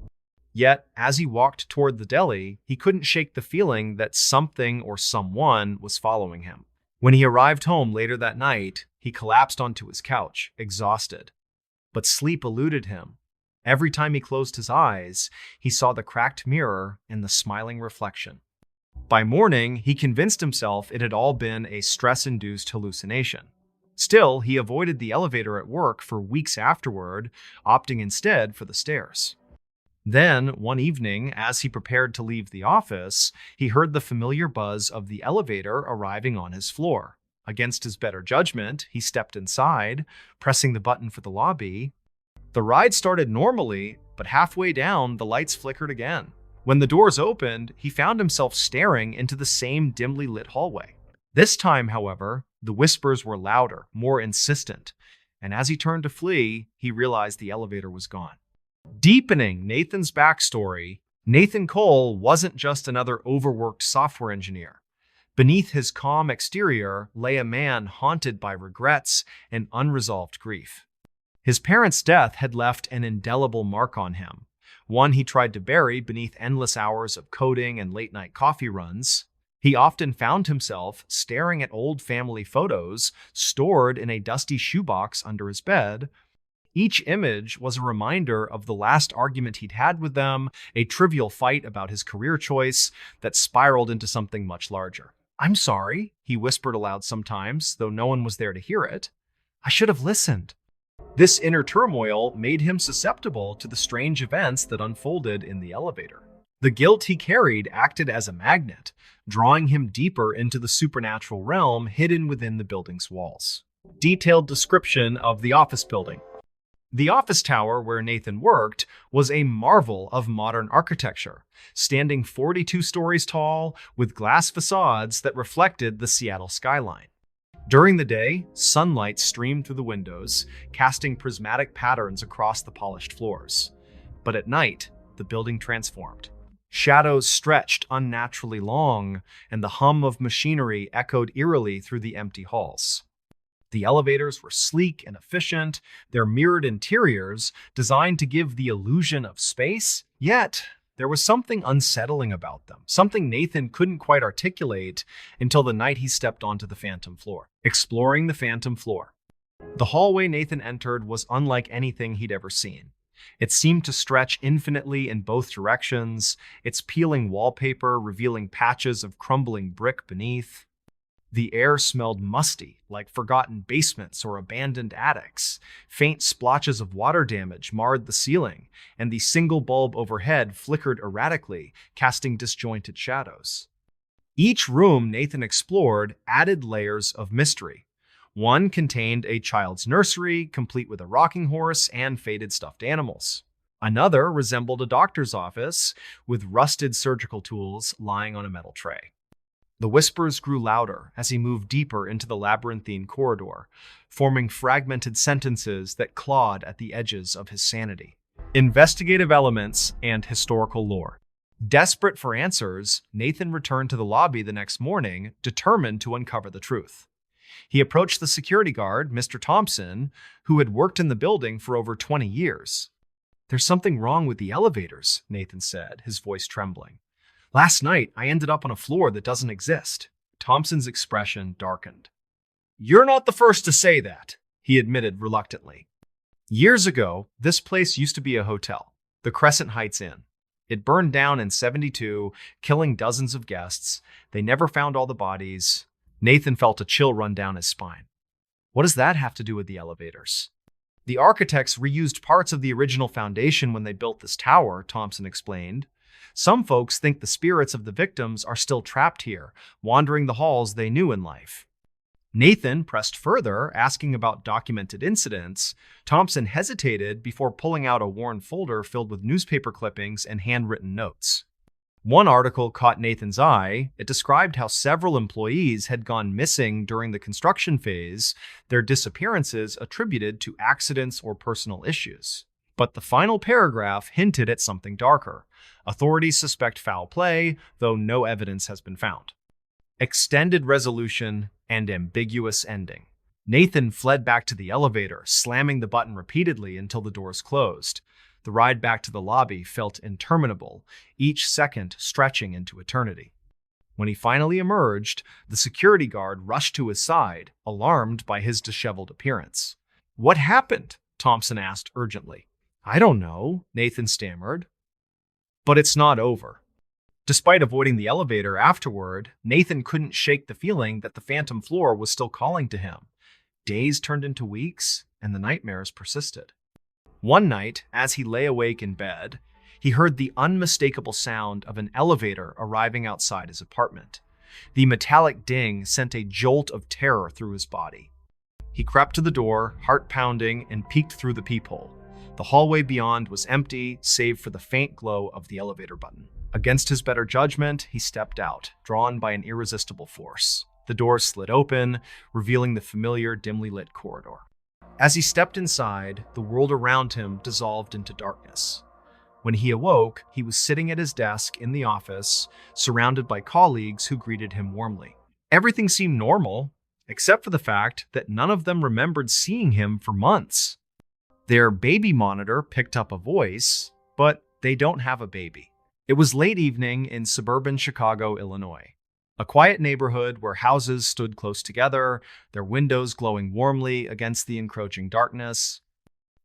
Yet, as he walked toward the deli, he couldn't shake the feeling that something or someone was following him. When he arrived home later that night, he collapsed onto his couch, exhausted. but sleep eluded him. Every time he closed his eyes, he saw the cracked mirror and the smiling reflection. By morning, he convinced himself it had all been a stress-induced hallucination. Still, he avoided the elevator at work for weeks afterward, opting instead for the stairs. Then, one evening, as he prepared to leave the office, he heard the familiar buzz of the elevator arriving on his floor. Against his better judgment, he stepped inside, pressing the button for the lobby. The ride started normally, but halfway down, the lights flickered again. When the doors opened, he found himself staring into the same dimly lit hallway. This time, however, the whispers were louder, more insistent, and as he turned to flee, he realized the elevator was gone. Deepening Nathan's backstory, Nathan Cole wasn't just another overworked software engineer. Beneath his calm exterior lay a man haunted by regrets and unresolved grief. His parents' death had left an indelible mark on him, one he tried to bury beneath endless hours of coding and late-night coffee runs. He often found himself staring at old family photos stored in a dusty shoebox under his bed. Each image was a reminder of the last argument he'd had with them, a trivial fight about his career choice that spiraled into something much larger. "I'm sorry," he whispered aloud sometimes, though no one was there to hear it. "I should have listened." This inner turmoil made him susceptible to the strange events that unfolded in the elevator. The guilt he carried acted as a magnet, drawing him deeper into the supernatural realm hidden within the building's walls. Detailed description of the office building. The office tower where Nathan worked was a marvel of modern architecture, standing 42 stories tall with glass facades that reflected the Seattle skyline. During the day, sunlight streamed through the windows, casting prismatic patterns across the polished floors. But at night, the building transformed. Shadows stretched unnaturally long, and the hum of machinery echoed eerily through the empty halls. The elevators were sleek and efficient, their mirrored interiors designed to give the illusion of space, yet there was something unsettling about them, something Nathan couldn't quite articulate until the night he stepped onto the phantom floor. Exploring the phantom floor. The hallway Nathan entered was unlike anything he'd ever seen. It seemed to stretch infinitely in both directions, its peeling wallpaper revealing patches of crumbling brick beneath. The air smelled musty, like forgotten basements or abandoned attics. Faint splotches of water damage marred the ceiling, and the single bulb overhead flickered erratically, casting disjointed shadows. Each room Nathan explored added layers of mystery. One contained a child's nursery, complete with a rocking horse and faded stuffed animals. Another resembled a doctor's office, with rusted surgical tools lying on a metal tray. The whispers grew louder as he moved deeper into the labyrinthine corridor, forming fragmented sentences that clawed at the edges of his sanity. Investigative elements and historical lore. Desperate for answers, Nathan returned to the lobby the next morning, determined to uncover the truth. He approached the security guard, Mr. Thompson, who had worked in the building for over 20 years. "There's something wrong with the elevators," Nathan said, his voice trembling. "Last night, I ended up on a floor that doesn't exist." Thompson's expression darkened. "You're not the first to say that," he admitted reluctantly. "Years ago, this place used to be a hotel, the Crescent Heights Inn. It burned down in '72, killing dozens of guests. They never found all the bodies." Nathan felt a chill run down his spine. "What does that have to do with the elevators?" "The architects reused parts of the original foundation when they built this tower," Thompson explained. "Some folks think the spirits of the victims are still trapped here, wandering the halls they knew in life." Nathan pressed further, asking about documented incidents. Thompson hesitated before pulling out a worn folder filled with newspaper clippings and handwritten notes. One article caught Nathan's eye. It described how several employees had gone missing during the construction phase, their disappearances attributed to accidents or personal issues. But the final paragraph hinted at something darker. Authorities suspect foul play, though no evidence has been found. Extended resolution and ambiguous ending. Nathan fled back to the elevator, slamming the button repeatedly until the doors closed. The ride back to the lobby felt interminable, each second stretching into eternity. When he finally emerged, the security guard rushed to his side, alarmed by his disheveled appearance. "What happened?" Thompson asked urgently. I don't know, Nathan stammered. But it's not over. Despite avoiding the elevator afterward, Nathan couldn't shake the feeling that the phantom floor was still calling to him. Days turned into weeks, and the nightmares persisted. One night, as he lay awake in bed, he heard the unmistakable sound of an elevator arriving outside his apartment. The metallic ding sent a jolt of terror through his body. He crept to the door, heart pounding, and peeked through the peephole. The hallway beyond was empty, save for the faint glow of the elevator button. Against his better judgment, he stepped out, drawn by an irresistible force. The door slid open, revealing the familiar, dimly lit corridor. As he stepped inside, the world around him dissolved into darkness. When he awoke, he was sitting at his desk in the office, surrounded by colleagues who greeted him warmly. Everything seemed normal, except for the fact that none of them remembered seeing him for months. Their baby monitor picked up a voice, but they don't have a baby. It was late evening in suburban Chicago, Illinois. A quiet neighborhood where houses stood close together, their windows glowing warmly against the encroaching darkness.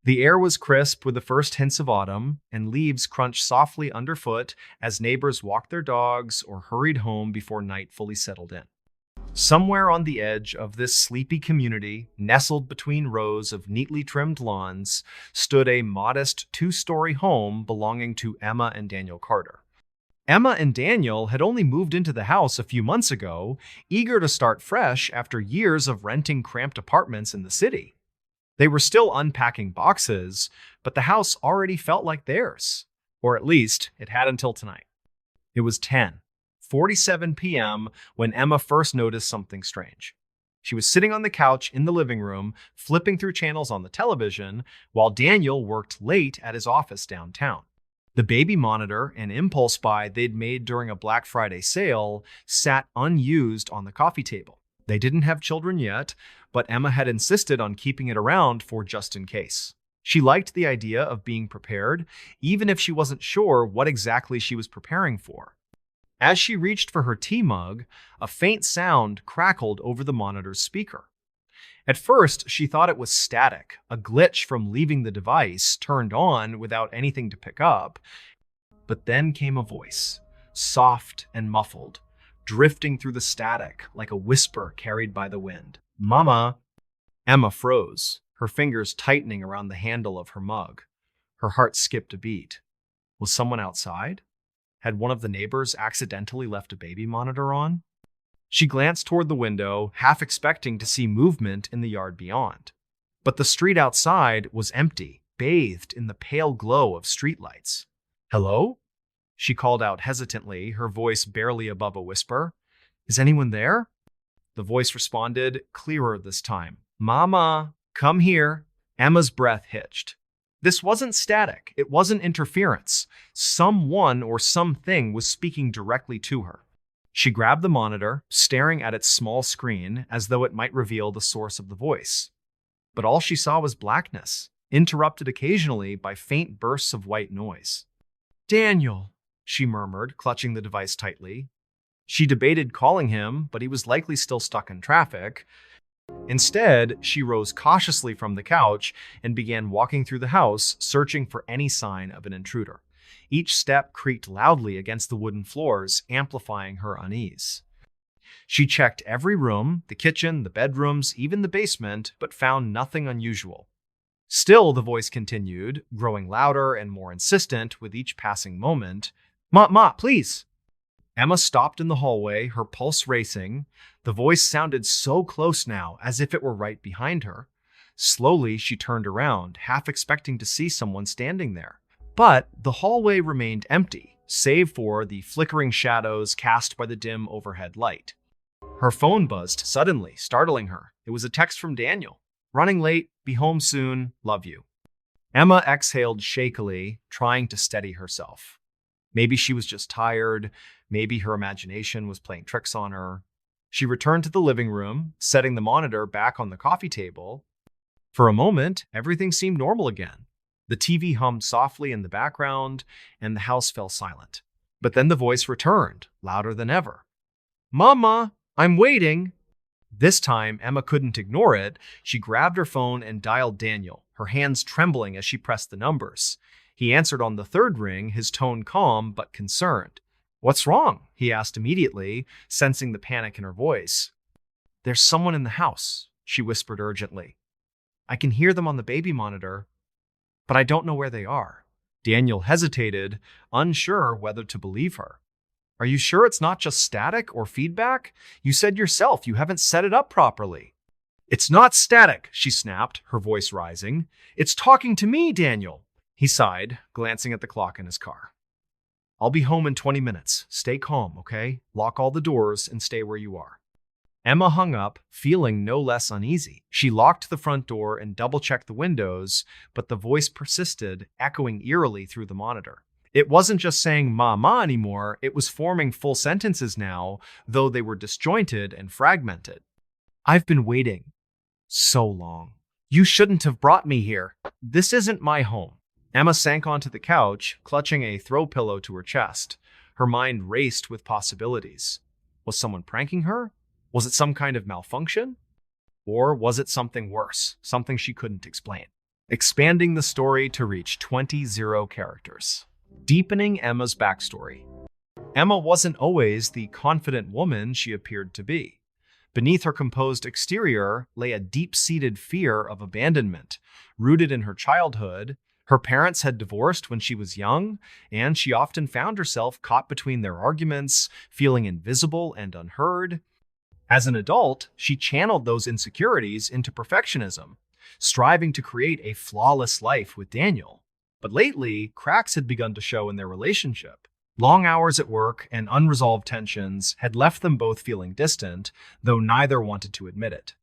The air was crisp with the first hints of autumn, and leaves crunched softly underfoot as neighbors walked their dogs or hurried home before night fully settled in. Somewhere on the edge of this sleepy community, nestled between rows of neatly trimmed lawns, stood a modest two-story home belonging to Emma and Daniel Carter. Emma and Daniel had only moved into the house a few months ago, eager to start fresh after years of renting cramped apartments in the city. They were still unpacking boxes, but the house already felt like theirs. Or at least, it had until tonight. It was 10:47 p.m. when Emma first noticed something strange. She was sitting on the couch in the living room, flipping through channels on the television, while Daniel worked late at his office downtown. The baby monitor, an impulse buy they'd made during a Black Friday sale, sat unused on the coffee table. They didn't have children yet, but Emma had insisted on keeping it around for just in case. She liked the idea of being prepared, even if she wasn't sure what exactly she was preparing for. As she reached for her tea mug, a faint sound crackled over the monitor's speaker. At first, she thought it was static, a glitch from leaving the device turned on without anything to pick up. But then came a voice, soft and muffled, drifting through the static like a whisper carried by the wind. "Mama!" Emma froze, her fingers tightening around the handle of her mug. Her heart skipped a beat. Was someone outside? Had one of the neighbors accidentally left a baby monitor on? She glanced toward the window, half expecting to see movement in the yard beyond. But the street outside was empty, bathed in the pale glow of streetlights. "Hello?" She called out hesitantly, her voice barely above a whisper. "Is anyone there?" The voice responded, clearer this time. "Mama, come here." Emma's breath hitched. This wasn't static. It wasn't interference. Someone or something was speaking directly to her. She grabbed the monitor, staring at its small screen as though it might reveal the source of the voice. But all she saw was blackness, interrupted occasionally by faint bursts of white noise. "Daniel," she murmured, clutching the device tightly. She debated calling him, but he was likely still stuck in traffic. Instead, she rose cautiously from the couch and began walking through the house, searching for any sign of an intruder. Each step creaked loudly against the wooden floors, amplifying her unease. She checked every room, the kitchen, the bedrooms, even the basement, but found nothing unusual. Still, the voice continued, growing louder and more insistent with each passing moment. Ma, please!" Emma stopped in the hallway, her pulse racing. The voice sounded so close now, as if it were right behind her. Slowly, she turned around, half expecting to see someone standing there. But the hallway remained empty, save for the flickering shadows cast by the dim overhead light. Her phone buzzed suddenly, startling her. It was a text from Daniel. "Running late, be home soon, love you." Emma exhaled shakily, trying to steady herself. Maybe she was just tired. Maybe her imagination was playing tricks on her. She returned to the living room, setting the monitor back on the coffee table. For a moment, everything seemed normal again. The TV hummed softly in the background, and the house fell silent. But then the voice returned, louder than ever. "Mama, I'm waiting." This time, Emma couldn't ignore it. She grabbed her phone and dialed Daniel, her hands trembling as she pressed the numbers. He answered on the third ring, his tone calm but concerned. "What's wrong?" he asked immediately, sensing the panic in her voice. "There's someone in the house," she whispered urgently. "I can hear them on the baby monitor, but I don't know where they are." Daniel hesitated, unsure whether to believe her. "Are you sure it's not just static or feedback? You said yourself you haven't set it up properly." "It's not static," she snapped, her voice rising. "It's talking to me, Daniel." He sighed, glancing at the clock in his car. "I'll be home in 20 minutes. Stay calm, okay? Lock all the doors and stay where you are." Emma hung up, feeling no less uneasy. She locked the front door and double-checked the windows, but the voice persisted, echoing eerily through the monitor. It wasn't just saying "mama" anymore, it was forming full sentences now, though they were disjointed and fragmented. "I've been waiting so long. You shouldn't have brought me here. This isn't my home." Emma sank onto the couch, clutching a throw pillow to her chest. Her mind raced with possibilities. Was someone pranking her? Was it some kind of malfunction? Or was it something worse, something she couldn't explain? Expanding the story to reach 20 characters. Deepening Emma's backstory. Emma wasn't always the confident woman she appeared to be. Beneath her composed exterior lay a deep-seated fear of abandonment, rooted in her childhood. Her parents had divorced when she was young, and she often found herself caught between their arguments, feeling invisible and unheard. As an adult, she channeled those insecurities into perfectionism, striving to create a flawless life with Daniel. But lately, cracks had begun to show in their relationship. Long hours at work and unresolved tensions had left them both feeling distant, though neither wanted to admit it.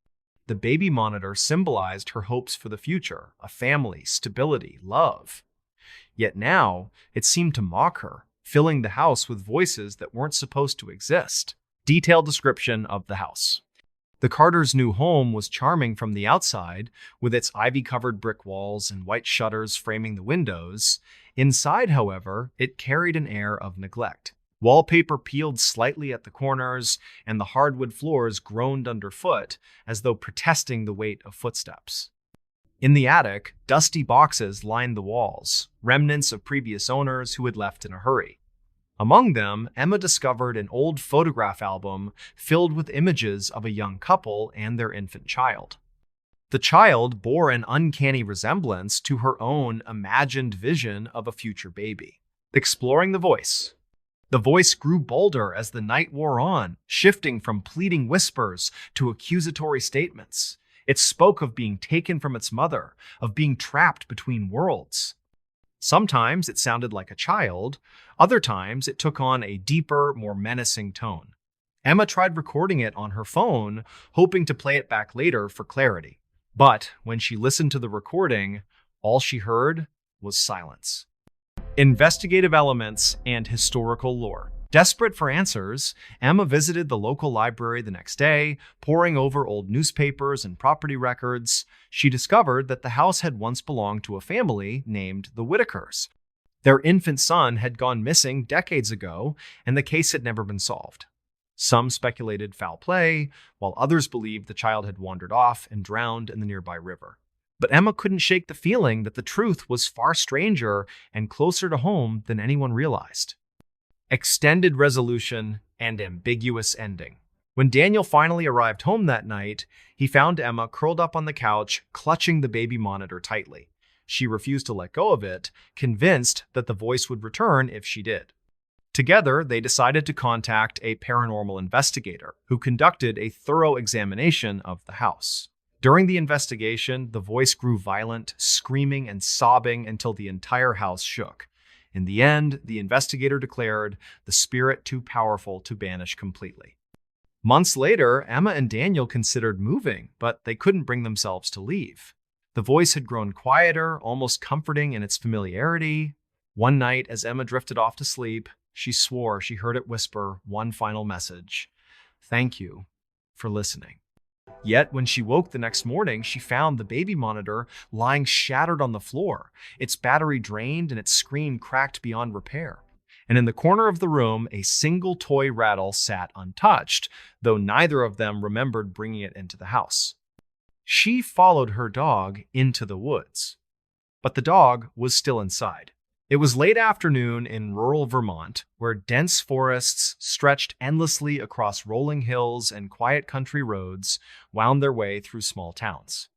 The baby monitor symbolized her hopes for the future, a family, stability, love. Yet now, it seemed to mock her, filling the house with voices that weren't supposed to exist. Detailed description of the house. The Carters' new home was charming from the outside, with its ivy-covered brick walls and white shutters framing the windows. Inside, however, it carried an air of neglect. Wallpaper peeled slightly at the corners, and the hardwood floors groaned underfoot, as though protesting the weight of footsteps. In the attic, dusty boxes lined the walls, remnants of previous owners who had left in a hurry. Among them, Emma discovered an old photograph album filled with images of a young couple and their infant child. The child bore an uncanny resemblance to her own imagined vision of a future baby. Exploring the voice. The voice grew bolder as the night wore on, shifting from pleading whispers to accusatory statements. It spoke of being taken from its mother, of being trapped between worlds. Sometimes it sounded like a child, other times it took on a deeper, more menacing tone. Emma tried recording it on her phone, hoping to play it back later for clarity. But when she listened to the recording, all she heard was silence. Investigative elements and historical lore. Desperate for answers, Emma visited the local library the next day, poring over old newspapers and property records. She discovered that the house had once belonged to a family named the Whitakers. Their infant son had gone missing decades ago, and the case had never been solved. Some speculated foul play, while others believed the child had wandered off and drowned in the nearby river. But Emma couldn't shake the feeling that the truth was far stranger and closer to home than anyone realized. Extended resolution and ambiguous ending. When Daniel finally arrived home that night, he found Emma curled up on the couch, clutching the baby monitor tightly. She refused to let go of it, convinced that the voice would return if she did. Together, they decided to contact a paranormal investigator who conducted a thorough examination of the house. During the investigation, the voice grew violent, screaming and sobbing until the entire house shook. In the end, the investigator declared the spirit too powerful to banish completely. Months later, Emma and Daniel considered moving, but they couldn't bring themselves to leave. The voice had grown quieter, almost comforting in its familiarity. One night, as Emma drifted off to sleep, she swore she heard it whisper one final message: "Thank you for listening." Yet, when she woke the next morning, she found the baby monitor lying shattered on the floor, its battery drained and its screen cracked beyond repair. And in the corner of the room, a single toy rattle sat untouched, though neither of them remembered bringing it into the house. She followed her dog into the woods, but the dog was still inside. It was late afternoon in rural Vermont, where dense forests stretched endlessly across rolling hills and quiet country roads wound their way through small towns.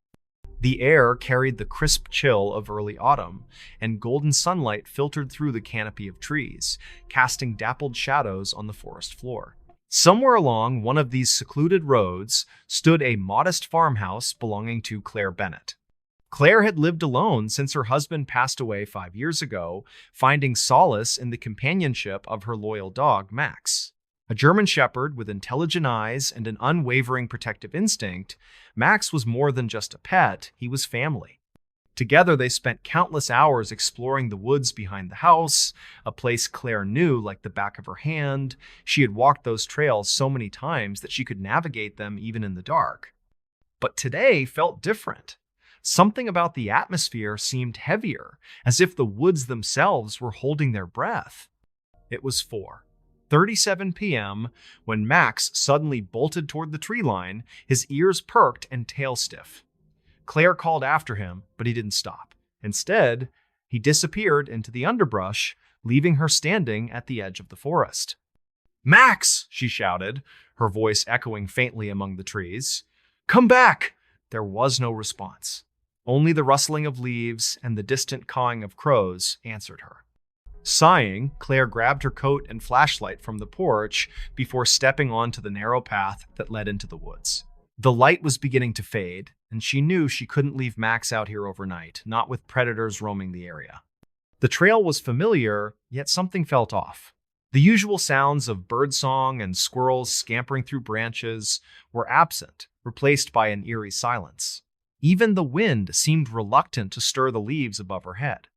The air carried the crisp chill of early autumn, and golden sunlight filtered through the canopy of trees, casting dappled shadows on the forest floor. Somewhere along one of these secluded roads stood a modest farmhouse belonging to Claire Bennett. Claire had lived alone since her husband passed away 5 years ago, finding solace in the companionship of her loyal dog, Max. A German Shepherd with intelligent eyes and an unwavering protective instinct, Max was more than just a pet, he was family. Together, they spent countless hours exploring the woods behind the house, a place Claire knew like the back of her hand. She had walked those trails so many times that she could navigate them even in the dark. But today felt different. Something about the atmosphere seemed heavier, as if the woods themselves were holding their breath. It was 4:37 p.m. when Max suddenly bolted toward the tree line, his ears perked and tail stiff. Claire called after him, but he didn't stop. Instead, he disappeared into the underbrush, leaving her standing at the edge of the forest. "Max!" she shouted, her voice echoing faintly among the trees. "Come back!" There was no response. Only the rustling of leaves and the distant cawing of crows answered her. Sighing, Claire grabbed her coat and flashlight from the porch before stepping onto the narrow path that led into the woods. The light was beginning to fade, and she knew she couldn't leave Max out here overnight, not with predators roaming the area. The trail was familiar, yet something felt off. The usual sounds of birdsong and squirrels scampering through branches were absent, replaced by an eerie silence. Even the wind seemed reluctant to stir the leaves above her head.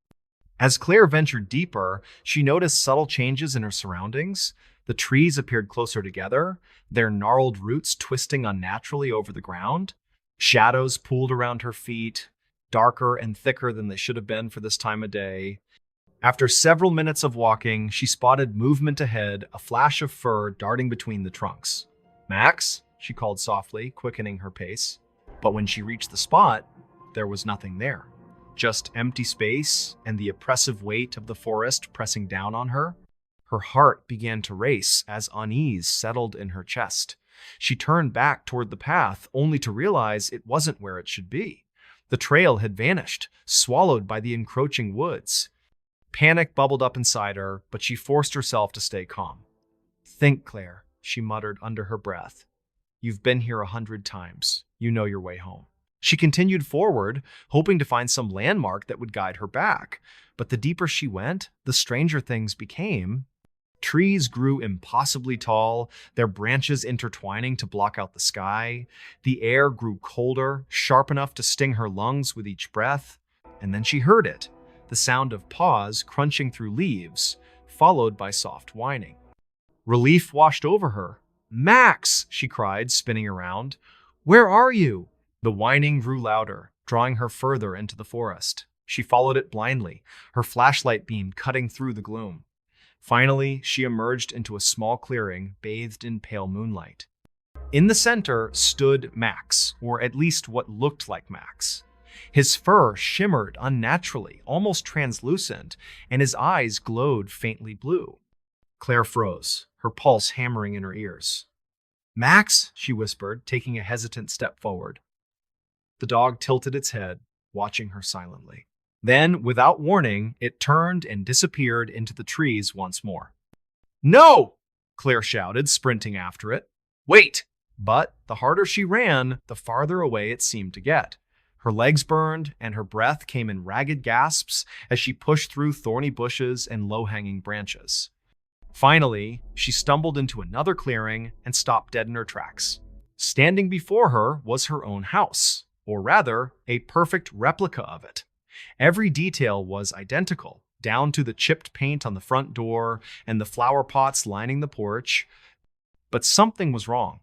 As Claire ventured deeper, she noticed subtle changes in her surroundings. The trees appeared closer together, their gnarled roots twisting unnaturally over the ground. Shadows pooled around her feet, darker and thicker than they should have been for this time of day. After several minutes of walking, she spotted movement ahead, a flash of fur darting between the trunks. "Max?" she called softly, quickening her pace. But when she reached the spot, there was nothing there. Just empty space and the oppressive weight of the forest pressing down on her. Her heart began to race as unease settled in her chest. She turned back toward the path, only to realize it wasn't where it should be. The trail had vanished, swallowed by the encroaching woods. Panic bubbled up inside her, but she forced herself to stay calm. "Think, Claire," she muttered under her breath. "You've been here 100 times. You know your way home." She continued forward, hoping to find some landmark that would guide her back. But the deeper she went, the stranger things became. Trees grew impossibly tall, their branches intertwining to block out the sky. The air grew colder, sharp enough to sting her lungs with each breath. And then she heard it, the sound of paws crunching through leaves, followed by soft whining. Relief washed over her. "Max!" she cried, spinning around. "Where are you?" The whining grew louder, drawing her further into the forest. She followed it blindly, her flashlight beam cutting through the gloom. Finally, she emerged into a small clearing bathed in pale moonlight. In the center stood Max, or at least what looked like Max. His fur shimmered unnaturally, almost translucent, and his eyes glowed faintly blue. Claire froze, her pulse hammering in her ears. "Max?" she whispered, taking a hesitant step forward. The dog tilted its head, watching her silently. Then, without warning, it turned and disappeared into the trees once more. "No!" Claire shouted, sprinting after it. "Wait!" But the harder she ran, the farther away it seemed to get. Her legs burned, and her breath came in ragged gasps as she pushed through thorny bushes and low-hanging branches. Finally, she stumbled into another clearing and stopped dead in her tracks. Standing before her was her own house, or rather, a perfect replica of it. Every detail was identical, down to the chipped paint on the front door and the flower pots lining the porch. But something was wrong.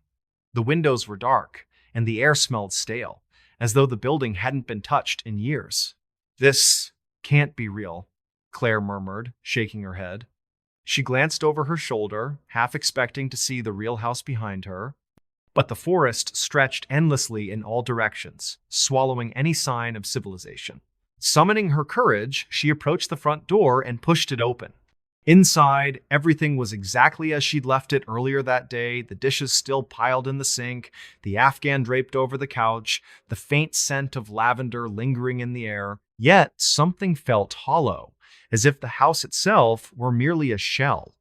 The windows were dark, and the air smelled stale, as though the building hadn't been touched in years. "This can't be real," Claire murmured, shaking her head. She glanced over her shoulder, half expecting to see the real house behind her. But the forest stretched endlessly in all directions, swallowing any sign of civilization. Summoning her courage, she approached the front door and pushed it open. Inside, everything was exactly as she'd left it earlier that day, the dishes still piled in the sink, the Afghan draped over the couch, the faint scent of lavender lingering in the air. Yet something felt hollow, as if the house itself were merely a shell.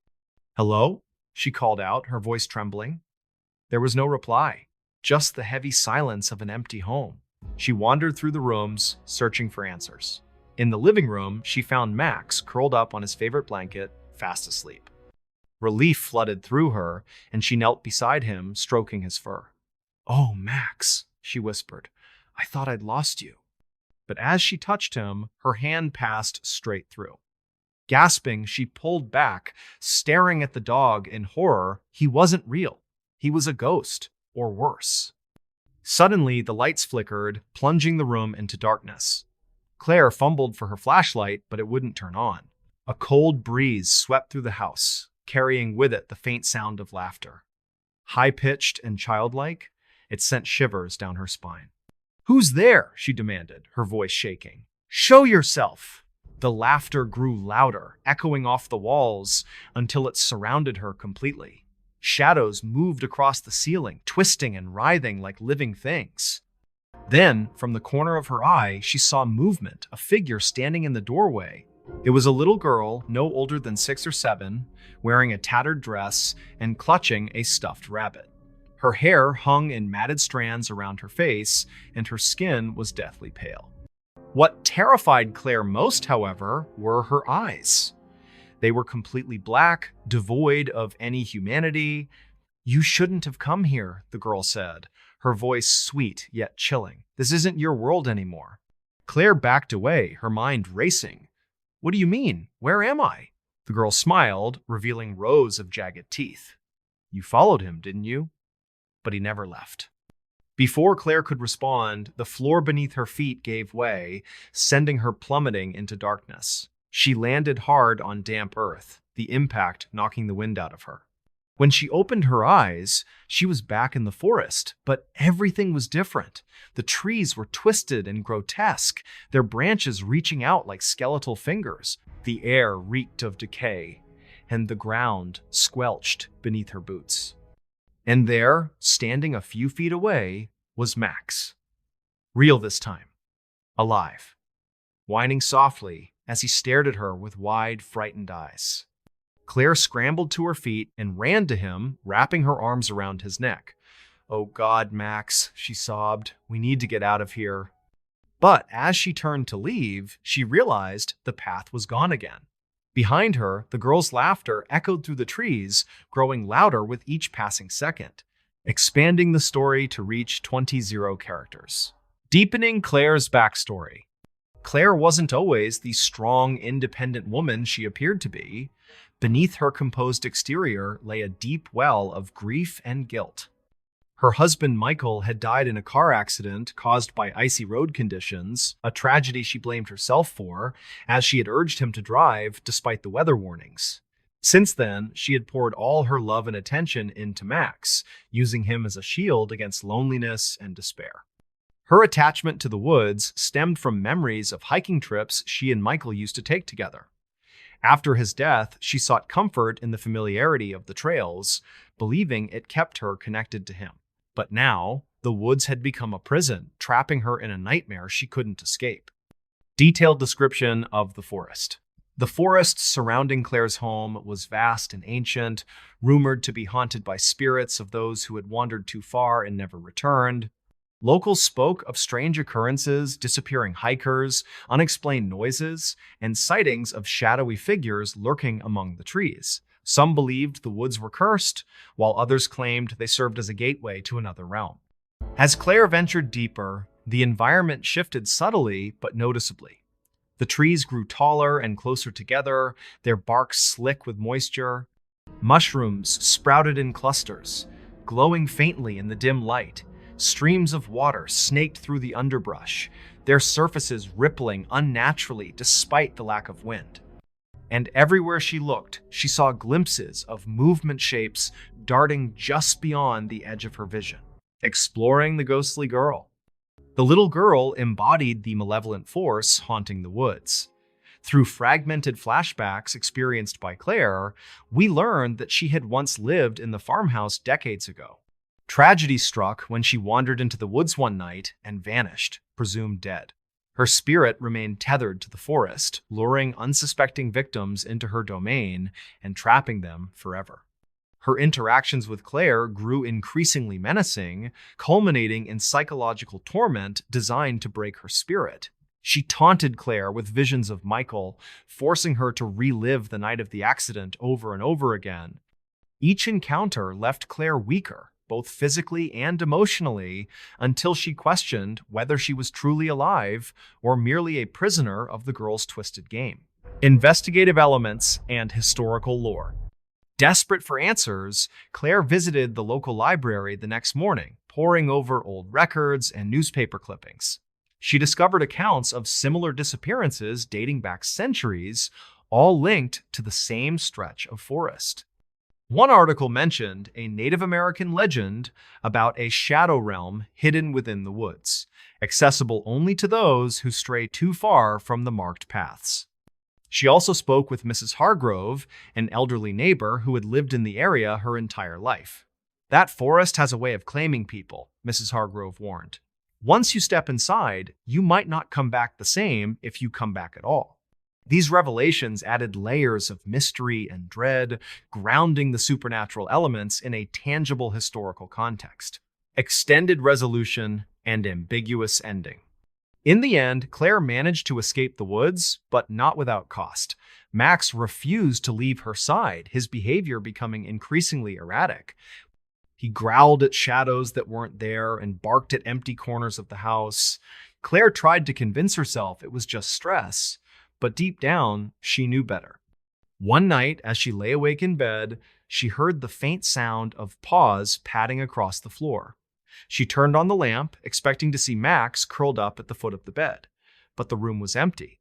"Hello?" she called out, her voice trembling. There was no reply, just the heavy silence of an empty home. She wandered through the rooms, searching for answers. In the living room, she found Max curled up on his favorite blanket, fast asleep. Relief flooded through her, and she knelt beside him, stroking his fur. "Oh, Max," she whispered, "I thought I'd lost you." But as she touched him, her hand passed straight through. Gasping, she pulled back, staring at the dog in horror. He wasn't real. He was a ghost, or worse. Suddenly, the lights flickered, plunging the room into darkness. Claire fumbled for her flashlight, but it wouldn't turn on. A cold breeze swept through the house, carrying with it the faint sound of laughter. High-pitched and childlike, it sent shivers down her spine. "Who's there?" she demanded, her voice shaking. "Show yourself!" The laughter grew louder, echoing off the walls until it surrounded her completely. Shadows moved across the ceiling, twisting and writhing like living things. Then, from the corner of her eye, she saw movement, a figure standing in the doorway. It was a little girl, no older than 6 or 7, wearing a tattered dress and clutching a stuffed rabbit. Her hair hung in matted strands around her face, and her skin was deathly pale. What terrified Claire most, however, were her eyes. They were completely black, devoid of any humanity. "You shouldn't have come here," the girl said, her voice sweet yet chilling. "This isn't your world anymore." Claire backed away, her mind racing. "What do you mean? Where am I?" The girl smiled, revealing rows of jagged teeth. "You followed him, didn't you?" But he never left. Before Claire could respond, the floor beneath her feet gave way, sending her plummeting into darkness. She landed hard on damp earth, the impact knocking the wind out of her. When she opened her eyes, she was back in the forest, but everything was different. The trees were twisted and grotesque, their branches reaching out like skeletal fingers. The air reeked of decay, and the ground squelched beneath her boots. And there, standing a few feet away, was Max. Real this time. Alive. Whining softly as he stared at her with wide, frightened eyes. Claire scrambled to her feet and ran to him, wrapping her arms around his neck. "Oh God, Max," she sobbed, "we need to get out of here." But as she turned to leave, she realized the path was gone again. Behind her, the girl's laughter echoed through the trees, growing louder with each passing second, expanding the story to reach 20 characters. Deepening Claire's backstory. Claire wasn't always the strong, independent woman she appeared to be. Beneath her composed exterior lay a deep well of grief and guilt. Her husband, Michael, had died in a car accident caused by icy road conditions, a tragedy she blamed herself for, as she had urged him to drive despite the weather warnings. Since then, she had poured all her love and attention into Max, using him as a shield against loneliness and despair. Her attachment to the woods stemmed from memories of hiking trips she and Michael used to take together. After his death, she sought comfort in the familiarity of the trails, believing it kept her connected to him. But now, the woods had become a prison, trapping her in a nightmare she couldn't escape. Detailed description of the forest. The forest surrounding Claire's home was vast and ancient, rumored to be haunted by spirits of those who had wandered too far and never returned. Locals spoke of strange occurrences, disappearing hikers, unexplained noises, and sightings of shadowy figures lurking among the trees. Some believed the woods were cursed, while others claimed they served as a gateway to another realm. As Claire ventured deeper, the environment shifted subtly but noticeably. The trees grew taller and closer together, their bark slick with moisture. Mushrooms sprouted in clusters, glowing faintly in the dim light. Streams of water snaked through the underbrush, their surfaces rippling unnaturally despite the lack of wind. And everywhere she looked, she saw glimpses of movement shapes darting just beyond the edge of her vision. exploring the ghostly girl. The little girl embodied the malevolent force haunting the woods. Through fragmented flashbacks experienced by Claire, we learned that she had once lived in the farmhouse decades ago. Tragedy struck when she wandered into the woods one night and vanished, presumed dead. Her spirit remained tethered to the forest, luring unsuspecting victims into her domain and trapping them forever. Her interactions with Claire grew increasingly menacing, culminating in psychological torment designed to break her spirit. She taunted Claire with visions of Michael, forcing her to relive the night of the accident over and over again. Each encounter left Claire weaker, both physically and emotionally, until she questioned whether she was truly alive or merely a prisoner of the girl's twisted game. Investigative elements and historical lore. Desperate for answers, Claire visited the local library the next morning, poring over old records and newspaper clippings. She discovered accounts of similar disappearances dating back centuries, all linked to the same stretch of forest. One article mentioned a Native American legend about a shadow realm hidden within the woods, accessible only to those who stray too far from the marked paths. She also spoke with Mrs. Hargrove, an elderly neighbor who had lived in the area her entire life. "That forest has a way of claiming people," Mrs. Hargrove warned. "Once you step inside, you might not come back the same if you come back at all." These revelations added layers of mystery and dread, grounding the supernatural elements in a tangible historical context. Extended resolution and ambiguous ending. In the end, Claire managed to escape the woods, but not without cost. Max refused to leave her side, his behavior becoming increasingly erratic. He growled at shadows that weren't there and barked at empty corners of the house. Claire tried to convince herself it was just stress, but deep down, she knew better. One night, as she lay awake in bed, she heard the faint sound of paws padding across the floor. She turned on the lamp, expecting to see Max curled up at the foot of the bed, but the room was empty.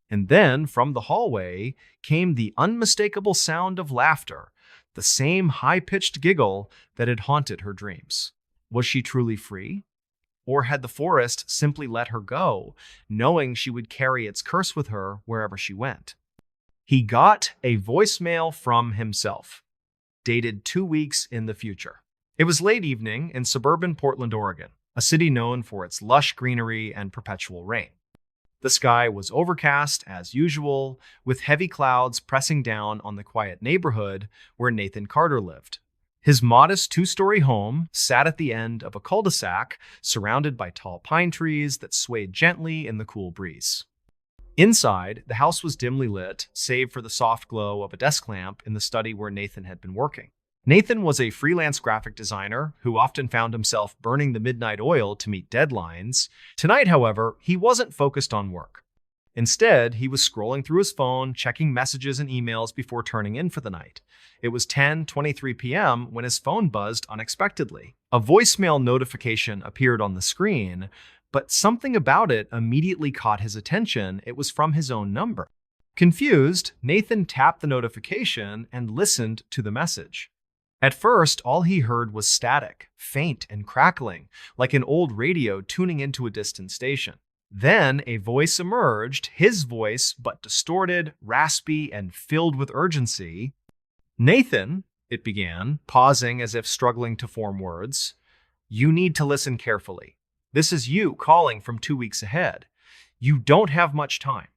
And then, from the hallway, came the unmistakable sound of laughter, the same high-pitched giggle that had haunted her dreams. Was she truly free? Or had the forest simply let her go, knowing she would carry its curse with her wherever she went? He got a voicemail from himself, dated 2 weeks in the future. It was late evening in suburban Portland, Oregon, a city known for its lush greenery and perpetual rain. The sky was overcast, as usual, with heavy clouds pressing down on the quiet neighborhood where Nathan Carter lived. His modest 2-story home sat at the end of a cul-de-sac surrounded by tall pine trees that swayed gently in the cool breeze. Inside, the house was dimly lit, save for the soft glow of a desk lamp in the study where Nathan had been working. Nathan was a freelance graphic designer who often found himself burning the midnight oil to meet deadlines. Tonight, however, he wasn't focused on work. Instead, he was scrolling through his phone, checking messages and emails before turning in for the night. It was 10:23 p.m. when his phone buzzed unexpectedly. A voicemail notification appeared on the screen, but something about it immediately caught his attention. It was from his own number. Confused, Nathan tapped the notification and listened to the message. At first, all he heard was static, faint and crackling, like an old radio tuning into a distant station. Then a voice emerged, his voice, but distorted, raspy, and filled with urgency. "Nathan," it began, pausing as if struggling to form words, "you need to listen carefully. This is you calling from 2 weeks ahead. You don't have much time."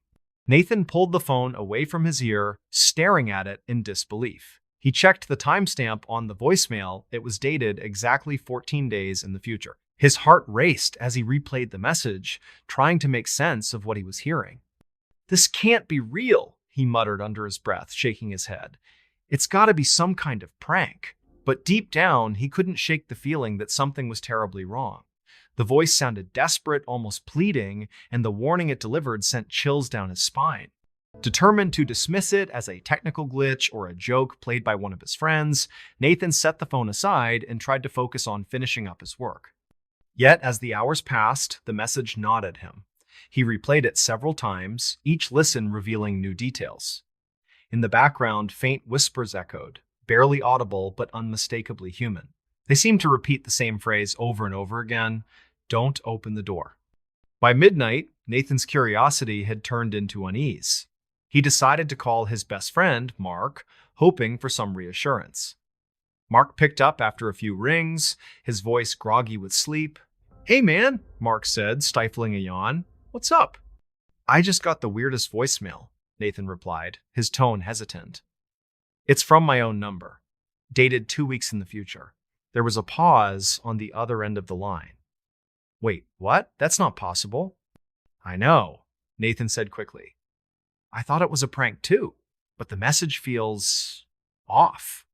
Nathan pulled the phone away from his ear, staring at it in disbelief. He checked the timestamp on the voicemail. It was dated exactly 14 days in the future. His heart raced as he replayed the message, trying to make sense of what he was hearing. "This can't be real," he muttered under his breath, shaking his head. "It's got to be some kind of prank." But deep down, he couldn't shake the feeling that something was terribly wrong. The voice sounded desperate, almost pleading, and the warning it delivered sent chills down his spine. Determined to dismiss it as a technical glitch or a joke played by one of his friends, Nathan set the phone aside and tried to focus on finishing up his work. Yet, as the hours passed, the message gnawed at him. He replayed it several times, each listen revealing new details. In the background, faint whispers echoed, barely audible but unmistakably human. They seemed to repeat the same phrase over and over again. Don't open the door. By midnight, Nathan's curiosity had turned into unease. He decided to call his best friend, Mark, hoping for some reassurance. Mark picked up after a few rings, his voice groggy with sleep. "Hey man," Mark said, stifling a yawn. "What's up?" "I just got the weirdest voicemail," Nathan replied, his tone hesitant. "It's from my own number, dated 2 weeks in the future." There was a pause on the other end of the line. "Wait, what? That's not possible." "I know," Nathan said quickly. "I thought it was a prank too, but the message feels off,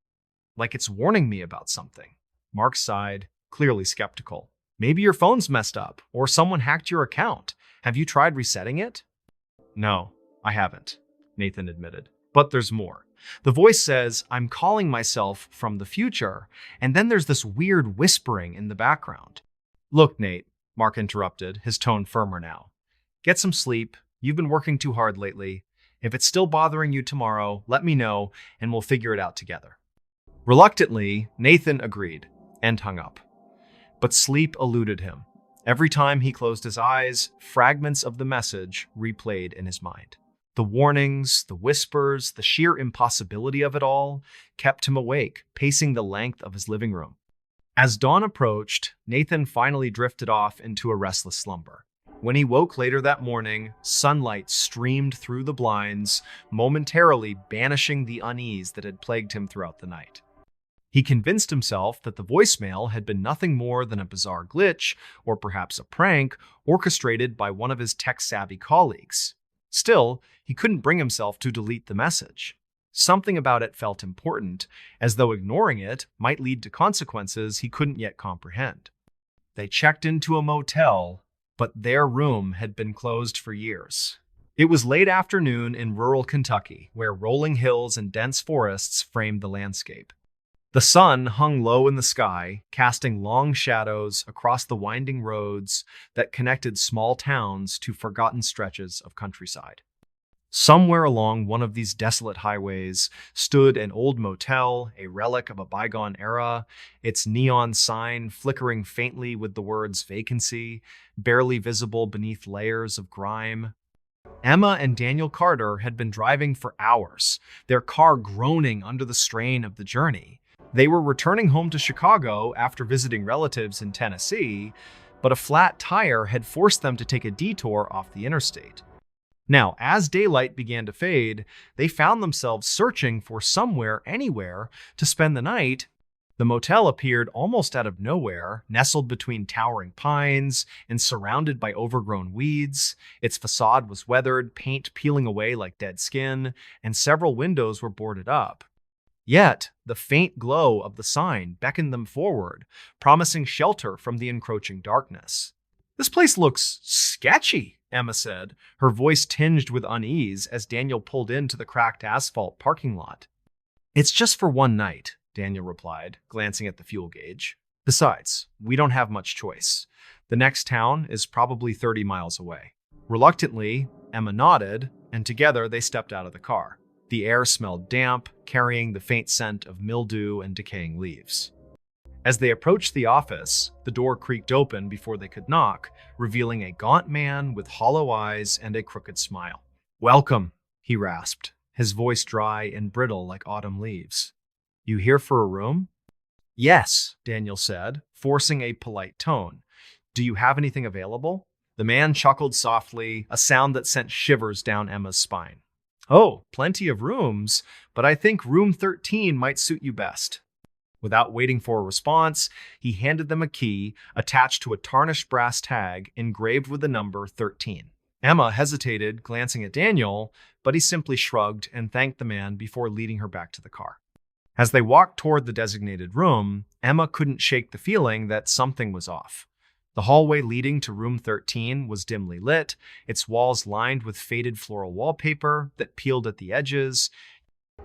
like it's warning me about something." Mark sighed, clearly skeptical. "Maybe your phone's messed up, or someone hacked your account. Have you tried resetting it?" "No, I haven't," Nathan admitted. "But there's more. The voice says I'm calling myself from the future, and then there's this weird whispering in the background." "Look, Nate," Mark interrupted, his tone firmer now. "Get some sleep. You've been working too hard lately. If it's still bothering you tomorrow, let me know, and we'll figure it out together." Reluctantly, Nathan agreed and hung up. But sleep eluded him. Every time he closed his eyes, fragments of the message replayed in his mind. The warnings, the whispers, the sheer impossibility of it all kept him awake, pacing the length of his living room. As dawn approached, Nathan finally drifted off into a restless slumber. When he woke later that morning, sunlight streamed through the blinds, momentarily banishing the unease that had plagued him throughout the night. He convinced himself that the voicemail had been nothing more than a bizarre glitch, or perhaps a prank, orchestrated by one of his tech-savvy colleagues. Still, he couldn't bring himself to delete the message. Something about it felt important, as though ignoring it might lead to consequences he couldn't yet comprehend. They checked into a motel, but their room had been closed for years. It was late afternoon in rural Kentucky, where rolling hills and dense forests framed the landscape. The sun hung low in the sky, casting long shadows across the winding roads that connected small towns to forgotten stretches of countryside. Somewhere along one of these desolate highways stood an old motel, a relic of a bygone era, its neon sign flickering faintly with the words vacancy, barely visible beneath layers of grime. Emma and Daniel Carter had been driving for hours, their car groaning under the strain of the journey. They were returning home to Chicago after visiting relatives in Tennessee, but a flat tire had forced them to take a detour off the interstate. Now, as daylight began to fade, they found themselves searching for somewhere, anywhere, to spend the night. The motel appeared almost out of nowhere, nestled between towering pines and surrounded by overgrown weeds. Its facade was weathered, paint peeling away like dead skin, and several windows were boarded up. Yet, the faint glow of the sign beckoned them forward, promising shelter from the encroaching darkness. "This place looks sketchy," Emma said, her voice tinged with unease as Daniel pulled into the cracked asphalt parking lot. "It's just for one night," Daniel replied, glancing at the fuel gauge. "Besides, we don't have much choice. The next town is probably 30 miles away." Reluctantly, Emma nodded, and together they stepped out of the car. The air smelled damp, carrying the faint scent of mildew and decaying leaves. As they approached the office, the door creaked open before they could knock, revealing a gaunt man with hollow eyes and a crooked smile. "Welcome," he rasped, his voice dry and brittle like autumn leaves. "You here for a room?" "Yes," Daniel said, forcing a polite tone. "Do you have anything available?" The man chuckled softly, a sound that sent shivers down Emma's spine. "Oh, plenty of rooms, but I think room 13 might suit you best." Without waiting for a response, he handed them a key attached to a tarnished brass tag engraved with the number 13. Emma hesitated, glancing at Daniel, but he simply shrugged and thanked the man before leading her back to the car. As they walked toward the designated room, Emma couldn't shake the feeling that something was off. The hallway leading to room 13 was dimly lit, its walls lined with faded floral wallpaper that peeled at the edges.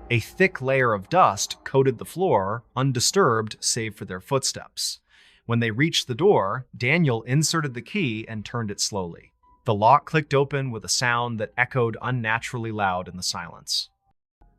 A thick layer of dust coated the floor, undisturbed save for their footsteps. When they reached the door, Daniel inserted the key and turned it slowly. The lock clicked open with a sound that echoed unnaturally loud in the silence.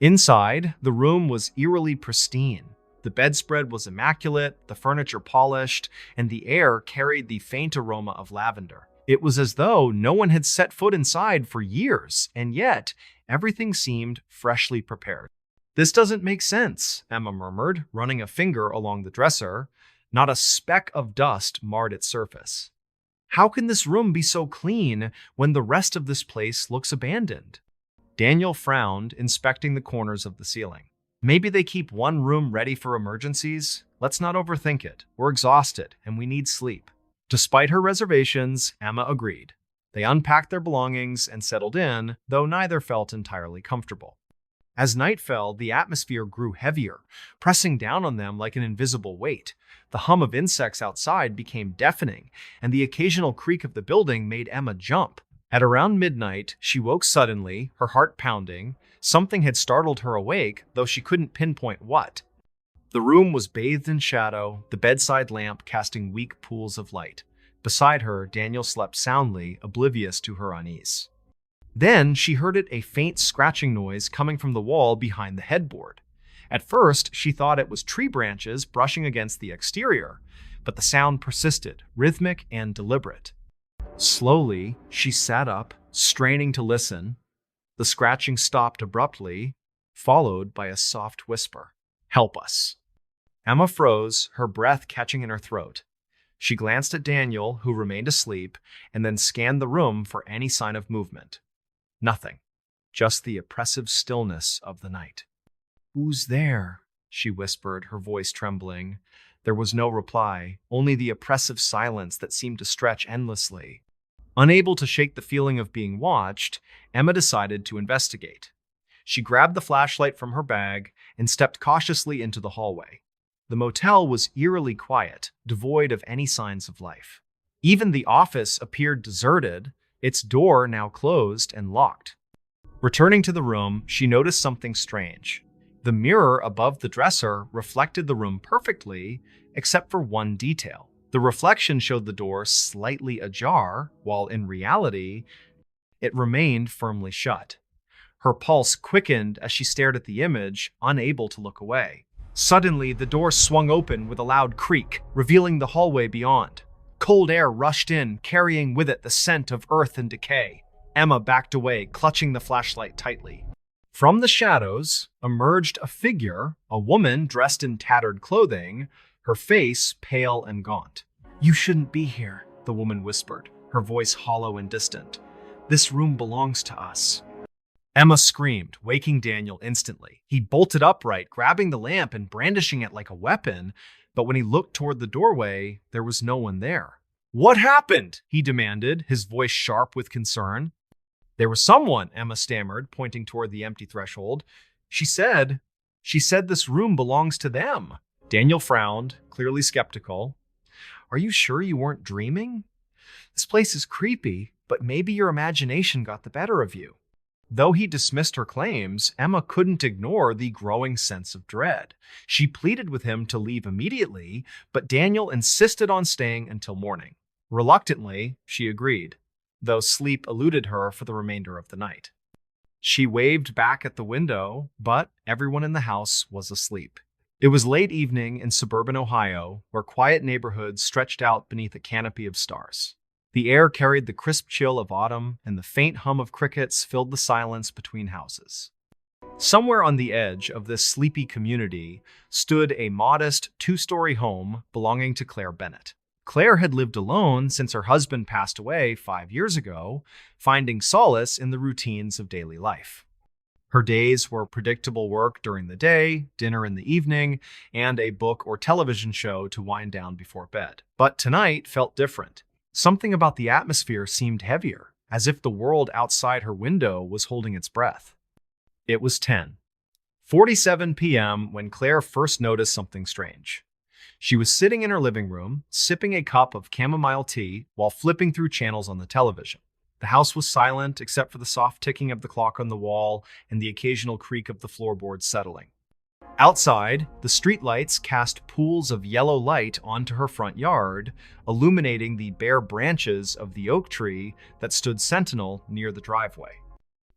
Inside, the room was eerily pristine. The bedspread was immaculate, the furniture polished, and the air carried the faint aroma of lavender. It was as though no one had set foot inside for years, and yet everything seemed freshly prepared. "This doesn't make sense," Emma murmured, running a finger along the dresser. Not a speck of dust marred its surface. "How can this room be so clean when the rest of this place looks abandoned?" Daniel frowned, inspecting the corners of the ceiling. "Maybe they keep one room ready for emergencies? Let's not overthink it. We're exhausted, and we need sleep." Despite her reservations, Emma agreed. They unpacked their belongings and settled in, though neither felt entirely comfortable. As night fell, the atmosphere grew heavier, pressing down on them like an invisible weight. The hum of insects outside became deafening, and the occasional creak of the building made Emma jump. At around midnight, she woke suddenly, her heart pounding. Something had startled her awake, though she couldn't pinpoint what. The room was bathed in shadow, the bedside lamp casting weak pools of light. Beside her, Daniel slept soundly, oblivious to her unease. Then she heard a faint scratching noise coming from the wall behind the headboard. At first, she thought it was tree branches brushing against the exterior, but the sound persisted, rhythmic and deliberate. Slowly, she sat up, straining to listen. The scratching stopped abruptly, followed by a soft whisper. "Help us." Emma froze, her breath catching in her throat. She glanced at Daniel, who remained asleep, and then scanned the room for any sign of movement. Nothing. Just the oppressive stillness of the night. "Who's there?" she whispered, her voice trembling. There was no reply, only the oppressive silence that seemed to stretch endlessly. Unable to shake the feeling of being watched, Emma decided to investigate. She grabbed the flashlight from her bag and stepped cautiously into the hallway. The motel was eerily quiet, devoid of any signs of life. Even the office appeared deserted, its door now closed and locked. Returning to the room, she noticed something strange. The mirror above the dresser reflected the room perfectly, except for one detail. The reflection showed the door slightly ajar, while in reality, it remained firmly shut. Her pulse quickened as she stared at the image, unable to look away. Suddenly, the door swung open with a loud creak, revealing the hallway beyond. Cold air rushed in, carrying with it the scent of earth and decay. Emma backed away, clutching the flashlight tightly. From the shadows emerged a figure, a woman dressed in tattered clothing, her face pale and gaunt. "You shouldn't be here," the woman whispered, her voice hollow and distant. "This room belongs to us." Emma screamed, waking Daniel instantly. He bolted upright, grabbing the lamp and brandishing it like a weapon, but when he looked toward the doorway, there was no one there. "What happened?" he demanded, his voice sharp with concern. "There was someone," Emma stammered, pointing toward the empty threshold. She said this room belongs to them." Daniel frowned, clearly skeptical. "Are you sure you weren't dreaming? This place is creepy, but maybe your imagination got the better of you." Though he dismissed her claims, Emma couldn't ignore the growing sense of dread. She pleaded with him to leave immediately, but Daniel insisted on staying until morning. Reluctantly, she agreed, though sleep eluded her for the remainder of the night. She waved back at the window, but everyone in the house was asleep. It was late evening in suburban Ohio, where quiet neighborhoods stretched out beneath a canopy of stars. The air carried the crisp chill of autumn, and the faint hum of crickets filled the silence between houses. Somewhere on the edge of this sleepy community stood a modest two-story home belonging to Claire Bennett. Claire had lived alone since her husband passed away 5 years ago, finding solace in the routines of daily life. Her days were predictable work during the day, dinner in the evening, and a book or television show to wind down before bed. But tonight felt different. Something about the atmosphere seemed heavier, as if the world outside her window was holding its breath. It was 10:47 p.m. when Claire first noticed something strange. She was sitting in her living room, sipping a cup of chamomile tea while flipping through channels on the television. The house was silent except for the soft ticking of the clock on the wall and the occasional creak of the floorboards settling. Outside, the streetlights cast pools of yellow light onto her front yard, illuminating the bare branches of the oak tree that stood sentinel near the driveway.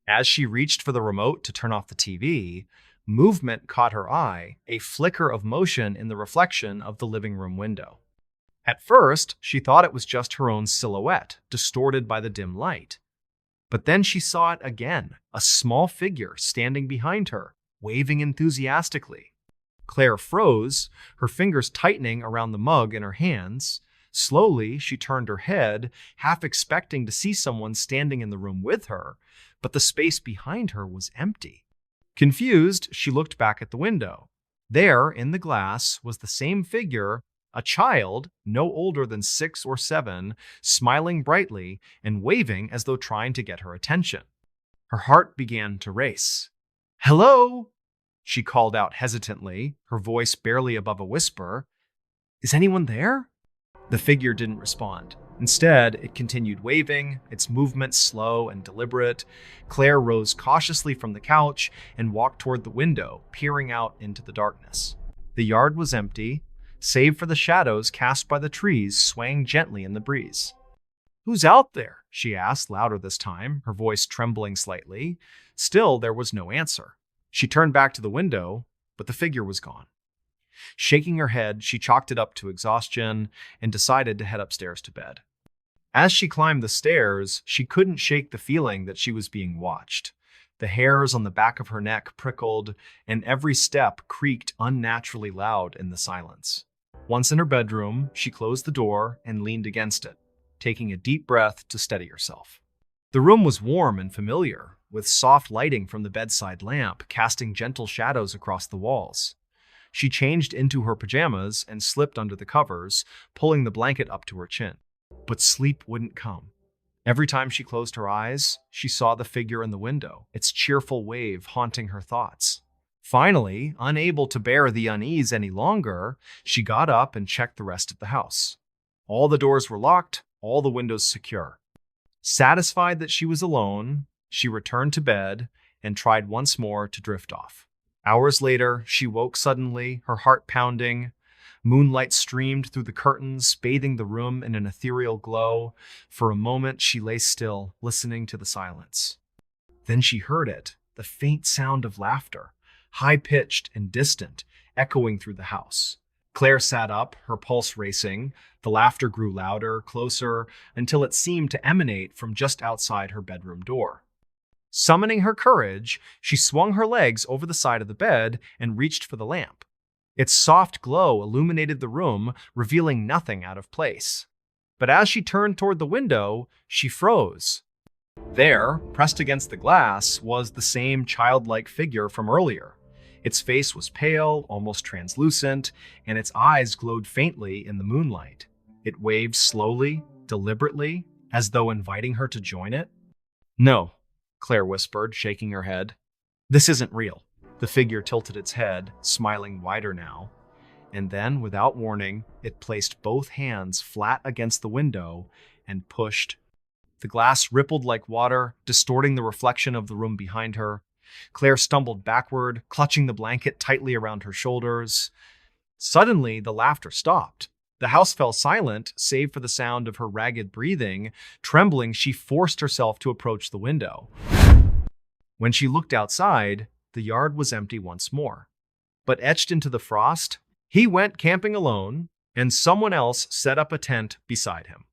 As she reached for the remote to turn off the TV, Movement caught her eye, a flicker of motion in the reflection of the living room window. At first, she thought it was just her own silhouette, distorted by the dim light. But then she saw it again, a small figure standing behind her, waving enthusiastically. Claire froze, her fingers tightening around the mug in her hands. Slowly, she turned her head, half expecting to see someone standing in the room with her, but the space behind her was empty. Confused, she looked back at the window. There, in the glass, was the same figure, a child, no older than 6 or 7, smiling brightly and waving as though trying to get her attention. Her heart began to race. "Hello?" she called out hesitantly, her voice barely above a whisper. "Is anyone there?" The figure didn't respond. Instead, it continued waving, its movements slow and deliberate. Claire rose cautiously from the couch and walked toward the window, peering out into the darkness. The yard was empty, save for the shadows cast by the trees swaying gently in the breeze. "Who's out there?" she asked, louder this time, her voice trembling slightly. Still, there was no answer. She turned back to the window, but the figure was gone. Shaking her head, she chalked it up to exhaustion and decided to head upstairs to bed. As she climbed the stairs, she couldn't shake the feeling that she was being watched. The hairs on the back of her neck prickled, and every step creaked unnaturally loud in the silence. Once in her bedroom, she closed the door and leaned against it, taking a deep breath to steady herself. The room was warm and familiar, with soft lighting from the bedside lamp casting gentle shadows across the walls. She changed into her pajamas and slipped under the covers, pulling the blanket up to her chin. But sleep wouldn't come. Every time she closed her eyes, she saw the figure in the window, its cheerful wave haunting her thoughts. Finally, unable to bear the unease any longer, she got up and checked the rest of the house. All the doors were locked, all the windows secure. Satisfied that she was alone, she returned to bed and tried once more to drift off. Hours later, she woke suddenly, her heart pounding. Moonlight streamed through the curtains, bathing the room in an ethereal glow. For a moment, she lay still, listening to the silence. Then she heard it, the faint sound of laughter, high-pitched and distant, echoing through the house. Claire sat up, her pulse racing. The laughter grew louder, closer, until it seemed to emanate from just outside her bedroom door. Summoning her courage, she swung her legs over the side of the bed and reached for the lamp. Its soft glow illuminated the room, revealing nothing out of place. But as she turned toward the window, she froze. There, pressed against the glass, was the same childlike figure from earlier. Its face was pale, almost translucent, and its eyes glowed faintly in the moonlight. It waved slowly, deliberately, as though inviting her to join it. "No," Claire whispered, shaking her head. "This isn't real." The figure tilted its head, smiling wider now. And then, without warning, it placed both hands flat against the window and pushed. The glass rippled like water, distorting the reflection of the room behind her. Claire stumbled backward, clutching the blanket tightly around her shoulders. Suddenly, the laughter stopped. The house fell silent, save for the sound of her ragged breathing. Trembling, she forced herself to approach the window. When she looked outside, the yard was empty once more. But etched into the frost, he went camping alone, and someone else set up a tent beside him.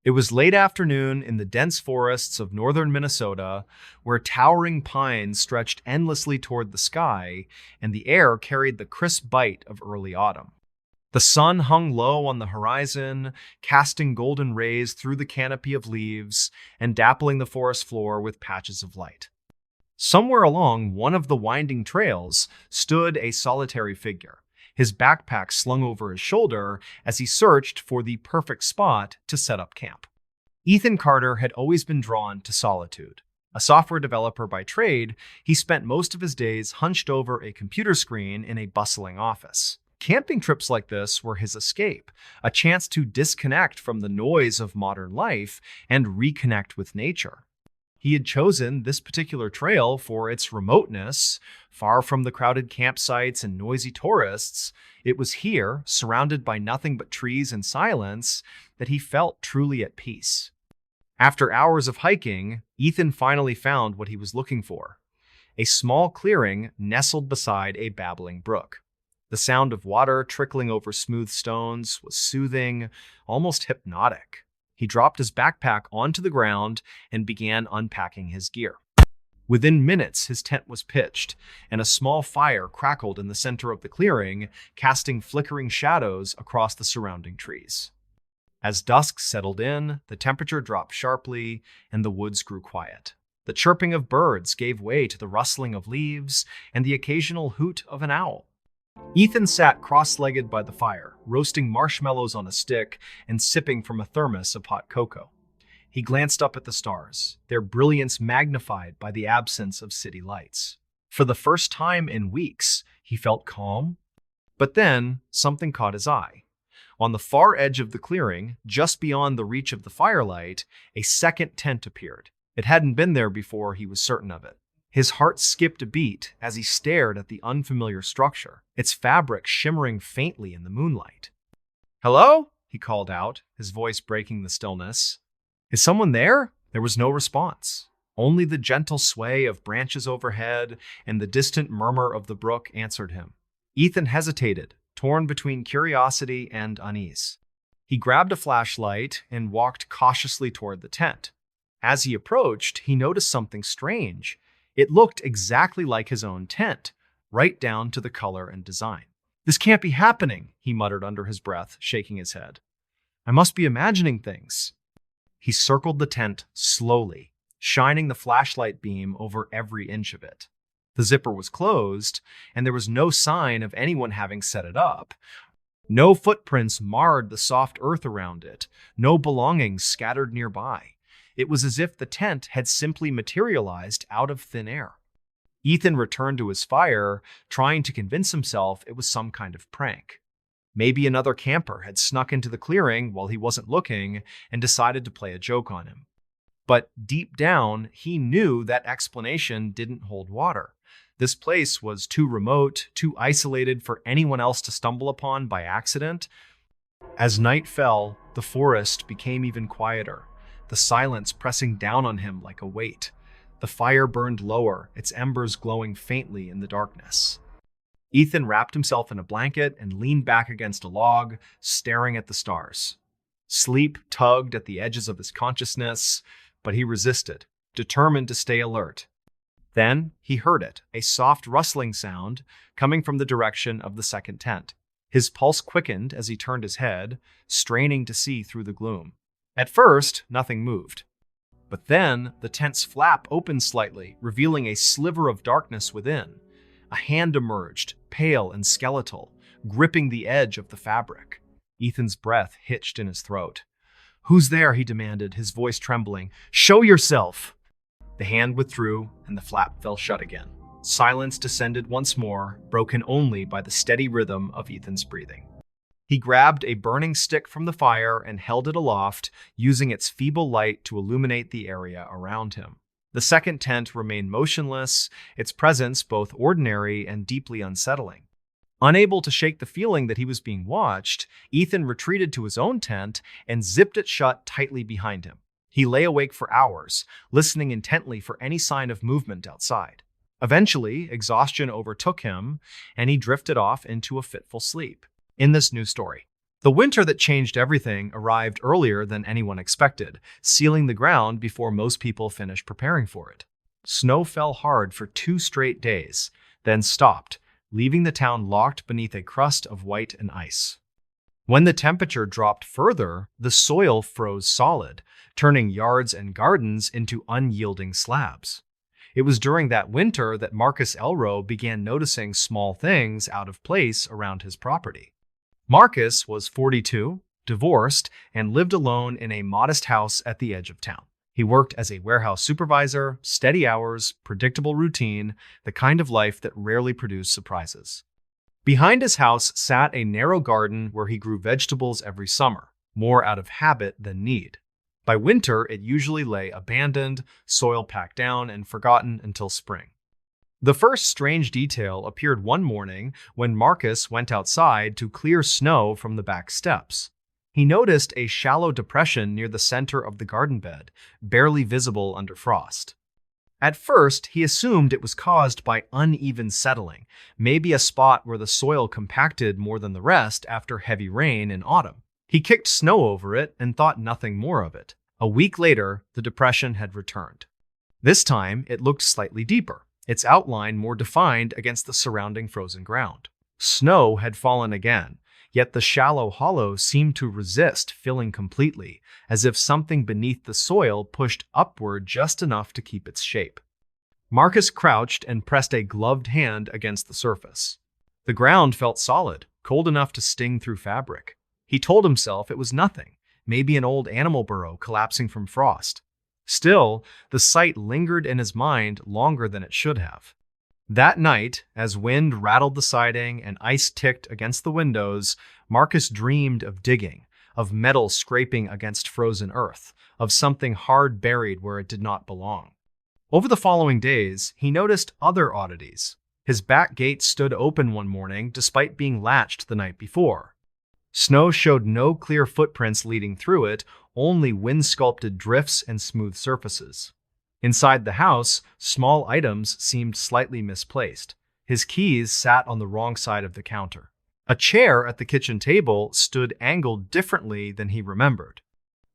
It was late afternoon in the dense forests of northern Minnesota, where towering pines stretched endlessly toward the sky, and the air carried the crisp bite of early autumn. The sun hung low on the horizon, casting golden rays through the canopy of leaves and dappling the forest floor with patches of light. Somewhere along one of the winding trails stood a solitary figure, his backpack slung over his shoulder as he searched for the perfect spot to set up camp. Ethan Carter had always been drawn to solitude. A software developer by trade, he spent most of his days hunched over a computer screen in a bustling office. Camping trips like this were his escape, a chance to disconnect from the noise of modern life and reconnect with nature. He had chosen this particular trail for its remoteness, far from the crowded campsites and noisy tourists. It was here, surrounded by nothing but trees and silence, that he felt truly at peace. After hours of hiking, Ethan finally found what he was looking for. a small clearing nestled beside a babbling brook. The sound of water trickling over smooth stones was soothing, almost hypnotic. He dropped his backpack onto the ground and began unpacking his gear. Within minutes, his tent was pitched, and a small fire crackled in the center of the clearing, casting flickering shadows across the surrounding trees. As dusk settled in, the temperature dropped sharply, and the woods grew quiet. The chirping of birds gave way to the rustling of leaves and the occasional hoot of an owl. Ethan sat cross-legged by the fire, roasting marshmallows on a stick and sipping from a thermos of hot cocoa. He glanced up at the stars, their brilliance magnified by the absence of city lights. For the first time in weeks, he felt calm. But then, something caught his eye. On the far edge of the clearing, just beyond the reach of the firelight, a second tent appeared. It hadn't been there before, he was certain of it. His heart skipped a beat as he stared at the unfamiliar structure, its fabric shimmering faintly in the moonlight. "Hello?" he called out, his voice breaking the stillness. "Is someone there?" There was no response. Only the gentle sway of branches overhead and the distant murmur of the brook answered him. Ethan hesitated, torn between curiosity and unease. He grabbed a flashlight and walked cautiously toward the tent. As he approached, he noticed something strange. It looked exactly like his own tent, right down to the color and design. "This can't be happening," he muttered under his breath, shaking his head. "I must be imagining things." He circled the tent slowly, shining the flashlight beam over every inch of it. The zipper was closed, and there was no sign of anyone having set it up. No footprints marred the soft earth around it, no belongings scattered nearby. It was as if the tent had simply materialized out of thin air. Ethan returned to his fire, trying to convince himself it was some kind of prank. Maybe another camper had snuck into the clearing while he wasn't looking and decided to play a joke on him. But deep down, he knew that explanation didn't hold water. This place was too remote, too isolated for anyone else to stumble upon by accident. As night fell, the forest became even quieter, the silence pressing down on him like a weight. The fire burned lower, its embers glowing faintly in the darkness. Ethan wrapped himself in a blanket and leaned back against a log, staring at the stars. Sleep tugged at the edges of his consciousness, but he resisted, determined to stay alert. Then he heard it, a soft rustling sound coming from the direction of the second tent. His pulse quickened as he turned his head, straining to see through the gloom. At first, nothing moved. But then, the tent's flap opened slightly, revealing a sliver of darkness within. A hand emerged, pale and skeletal, gripping the edge of the fabric. Ethan's breath hitched in his throat. "Who's there?" he demanded, his voice trembling. "Show yourself!" The hand withdrew, and the flap fell shut again. Silence descended once more, broken only by the steady rhythm of Ethan's breathing. He grabbed a burning stick from the fire and held it aloft, using its feeble light to illuminate the area around him. The second tent remained motionless, its presence both ordinary and deeply unsettling. Unable to shake the feeling that he was being watched, Ethan retreated to his own tent and zipped it shut tightly behind him. He lay awake for hours, listening intently for any sign of movement outside. Eventually, exhaustion overtook him, and he drifted off into a fitful sleep. In this new story, the winter that changed everything arrived earlier than anyone expected, sealing the ground before most people finished preparing for it. Snow fell hard for 2 straight days, then stopped, leaving the town locked beneath a crust of white and ice. When the temperature dropped further, the soil froze solid, turning yards and gardens into unyielding slabs. It was during that winter that Marcus Elrow began noticing small things out of place around his property. Marcus was 42, divorced, and lived alone in a modest house at the edge of town. He worked as a warehouse supervisor, steady hours, predictable routine, the kind of life that rarely produced surprises. Behind his house sat a narrow garden where he grew vegetables every summer, more out of habit than need. By winter, it usually lay abandoned, soil packed down, and forgotten until spring. The first strange detail appeared one morning when Marcus went outside to clear snow from the back steps. He noticed a shallow depression near the center of the garden bed, barely visible under frost. At first, he assumed it was caused by uneven settling, maybe a spot where the soil compacted more than the rest after heavy rain in autumn. He kicked snow over it and thought nothing more of it. A week later, the depression had returned. This time, it looked slightly deeper, its outline more defined against the surrounding frozen ground. Snow had fallen again, yet the shallow hollow seemed to resist filling completely, as if something beneath the soil pushed upward just enough to keep its shape. Marcus crouched and pressed a gloved hand against the surface. The ground felt solid, cold enough to sting through fabric. He told himself it was nothing, maybe an old animal burrow collapsing from frost. Still, the sight lingered in his mind longer than it should have. That night, as wind rattled the siding and ice ticked against the windows, Marcus dreamed of digging, of metal scraping against frozen earth, of something hard buried where it did not belong. Over the following days, he noticed other oddities. His back gate stood open one morning despite being latched the night before. Snow showed no clear footprints leading through it, only wind-sculpted drifts and smooth surfaces. Inside the house, small items seemed slightly misplaced. His keys sat on the wrong side of the counter. A chair at the kitchen table stood angled differently than he remembered.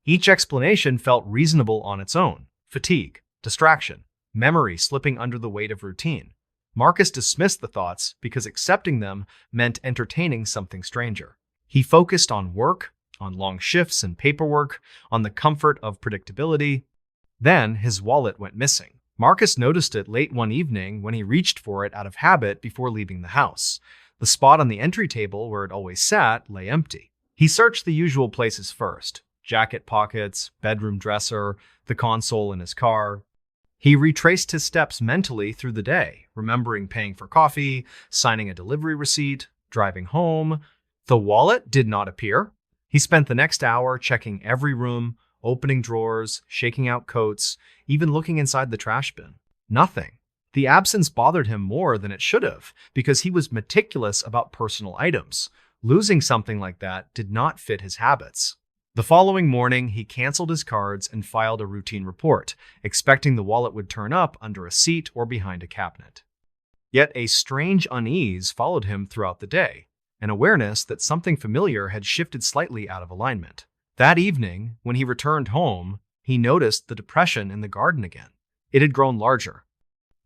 Each explanation felt reasonable on its own: fatigue, distraction, memory slipping under the weight of routine. Marcus dismissed the thoughts because accepting them meant entertaining something stranger. He focused on work, on long shifts and paperwork, on the comfort of predictability. Then his wallet went missing. Marcus noticed it late one evening when he reached for it out of habit before leaving the house. The spot on the entry table where it always sat lay empty. He searched the usual places first: jacket pockets, bedroom dresser, the console in his car. He retraced his steps mentally through the day, remembering paying for coffee, signing a delivery receipt, driving home. The wallet did not appear. He spent the next hour checking every room, opening drawers, shaking out coats, even looking inside the trash bin. Nothing. The absence bothered him more than it should have, because he was meticulous about personal items. Losing something like that did not fit his habits. The following morning, he canceled his cards and filed a routine report, expecting the wallet would turn up under a seat or behind a cabinet. Yet a strange unease followed him throughout the day, an awareness that something familiar had shifted slightly out of alignment. That evening, when he returned home, he noticed the depression in the garden again. It had grown larger.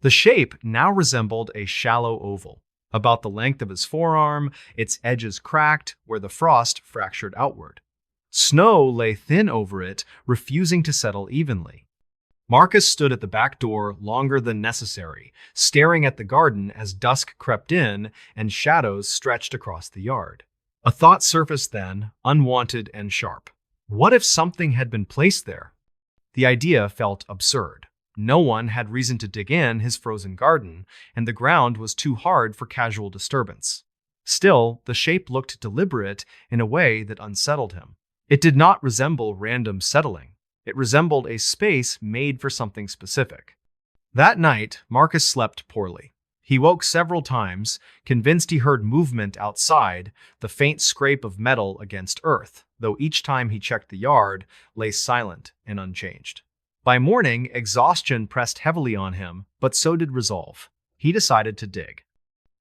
The shape now resembled a shallow oval, about the length of his forearm, its edges cracked where the frost fractured outward. Snow lay thin over it, refusing to settle evenly. Marcus stood at the back door longer than necessary, staring at the garden as dusk crept in and shadows stretched across the yard. A thought surfaced then, unwanted and sharp. What if something had been placed there? The idea felt absurd. No one had reason to dig in his frozen garden, and the ground was too hard for casual disturbance. Still, the shape looked deliberate in a way that unsettled him. It did not resemble random settling. It resembled a space made for something specific. That night, Marcus slept poorly. He woke several times, convinced he heard movement outside, the faint scrape of metal against earth, though each time he checked the yard, lay silent and unchanged. By morning, exhaustion pressed heavily on him, but so did resolve. He decided to dig.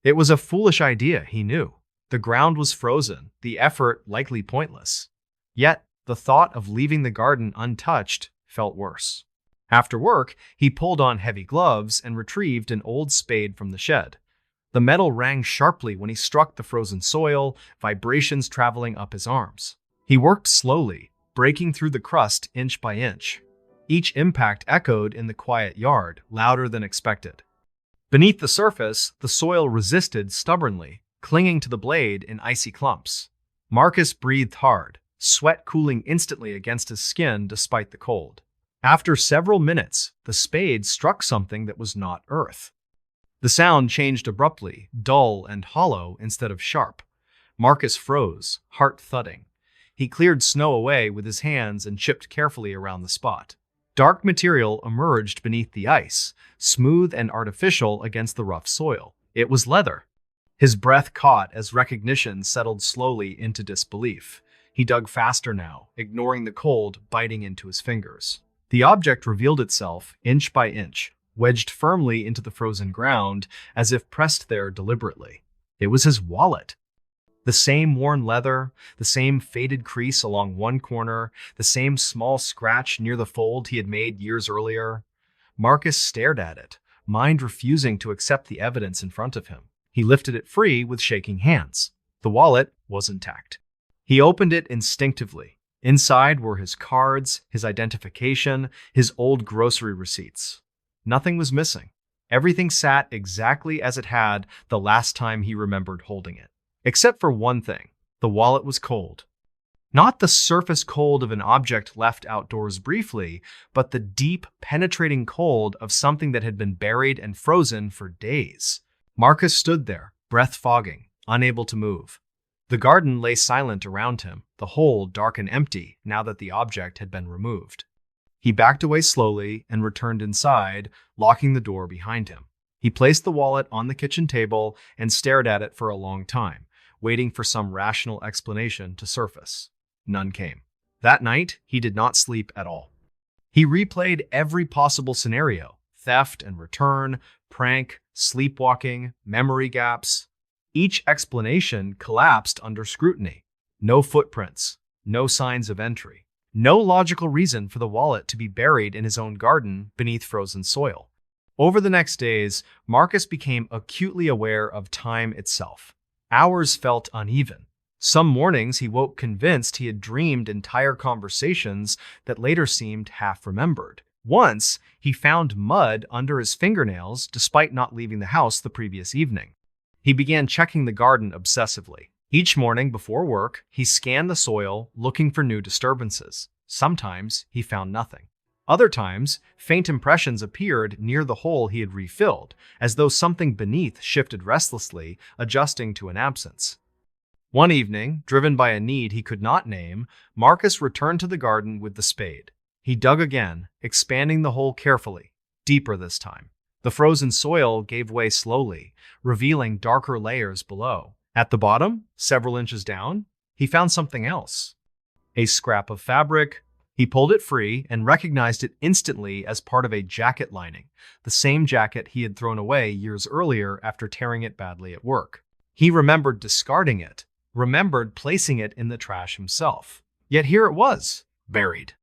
It was a foolish idea, he knew. The ground was frozen, the effort likely pointless. Yet, the thought of leaving the garden untouched felt worse. After work, he pulled on heavy gloves and retrieved an old spade from the shed. The metal rang sharply when he struck the frozen soil, vibrations traveling up his arms. He worked slowly, breaking through the crust inch by inch. Each impact echoed in the quiet yard, louder than expected. Beneath the surface, the soil resisted stubbornly, clinging to the blade in icy clumps. Marcus breathed hard, sweat cooling instantly against his skin despite the cold. After several minutes, the spade struck something that was not earth. The sound changed abruptly, dull and hollow instead of sharp. Marcus froze, heart thudding. He cleared snow away with his hands and chipped carefully around the spot. Dark material emerged beneath the ice, smooth and artificial against the rough soil. It was leather. His breath caught as recognition settled slowly into disbelief. He dug faster now, ignoring the cold biting into his fingers. The object revealed itself inch by inch. wedged firmly into the frozen ground as if pressed there deliberately. It was his wallet. The same worn leather, the same faded crease along one corner, the same small scratch near the fold he had made years earlier. Marcus stared at it, mind refusing to accept the evidence in front of him. He lifted it free with shaking hands. The wallet was intact. He opened it instinctively. Inside were his cards, his identification, his old grocery receipts. Nothing was missing. Everything sat exactly as it had the last time he remembered holding it. Except for one thing. The wallet was cold. Not the surface cold of an object left outdoors briefly, but the deep, penetrating cold of something that had been buried and frozen for days. Marcus stood there, breath fogging, unable to move. The garden lay silent around him, the hole dark and empty now that the object had been removed. He backed away slowly and returned inside, locking the door behind him. He placed the wallet on the kitchen table and stared at it for a long time, waiting for some rational explanation to surface. None came. That night, he did not sleep at all. He replayed every possible scenario: theft and return, prank, sleepwalking, memory gaps. Each explanation collapsed under scrutiny. No footprints, no signs of entry, no logical reason for the wallet to be buried in his own garden beneath frozen soil. Over the next days, Marcus became acutely aware of time itself. Hours felt uneven. Some mornings he woke convinced he had dreamed entire conversations that later seemed half-remembered. Once, he found mud under his fingernails despite not leaving the house the previous evening. He began checking the garden obsessively. Each morning before work, he scanned the soil, looking for new disturbances. Sometimes he found nothing. Other times, faint impressions appeared near the hole he had refilled, as though something beneath shifted restlessly, adjusting to an absence. One evening, driven by a need he could not name, Marcus returned to the garden with the spade. He dug again, expanding the hole carefully, deeper this time. The frozen soil gave way slowly, revealing darker layers below. At the bottom, several inches down, he found something else. A scrap of fabric. He pulled it free and recognized it instantly as part of a jacket lining, the same jacket he had thrown away years earlier after tearing it badly at work. He remembered discarding it, remembered placing it in the trash himself. Yet here it was, buried.